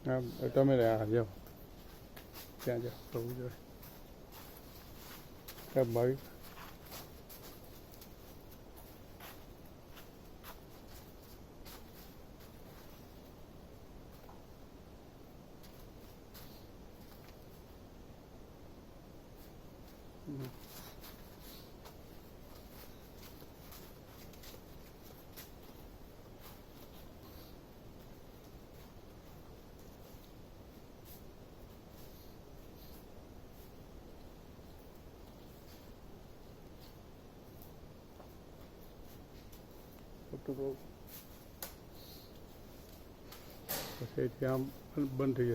હા, તમે જાઓ ત્યાં જાઓ પ્રભુ જોડે. ભાઈ ટુકડો પછી ત્યાં બંધ થઈ જશે.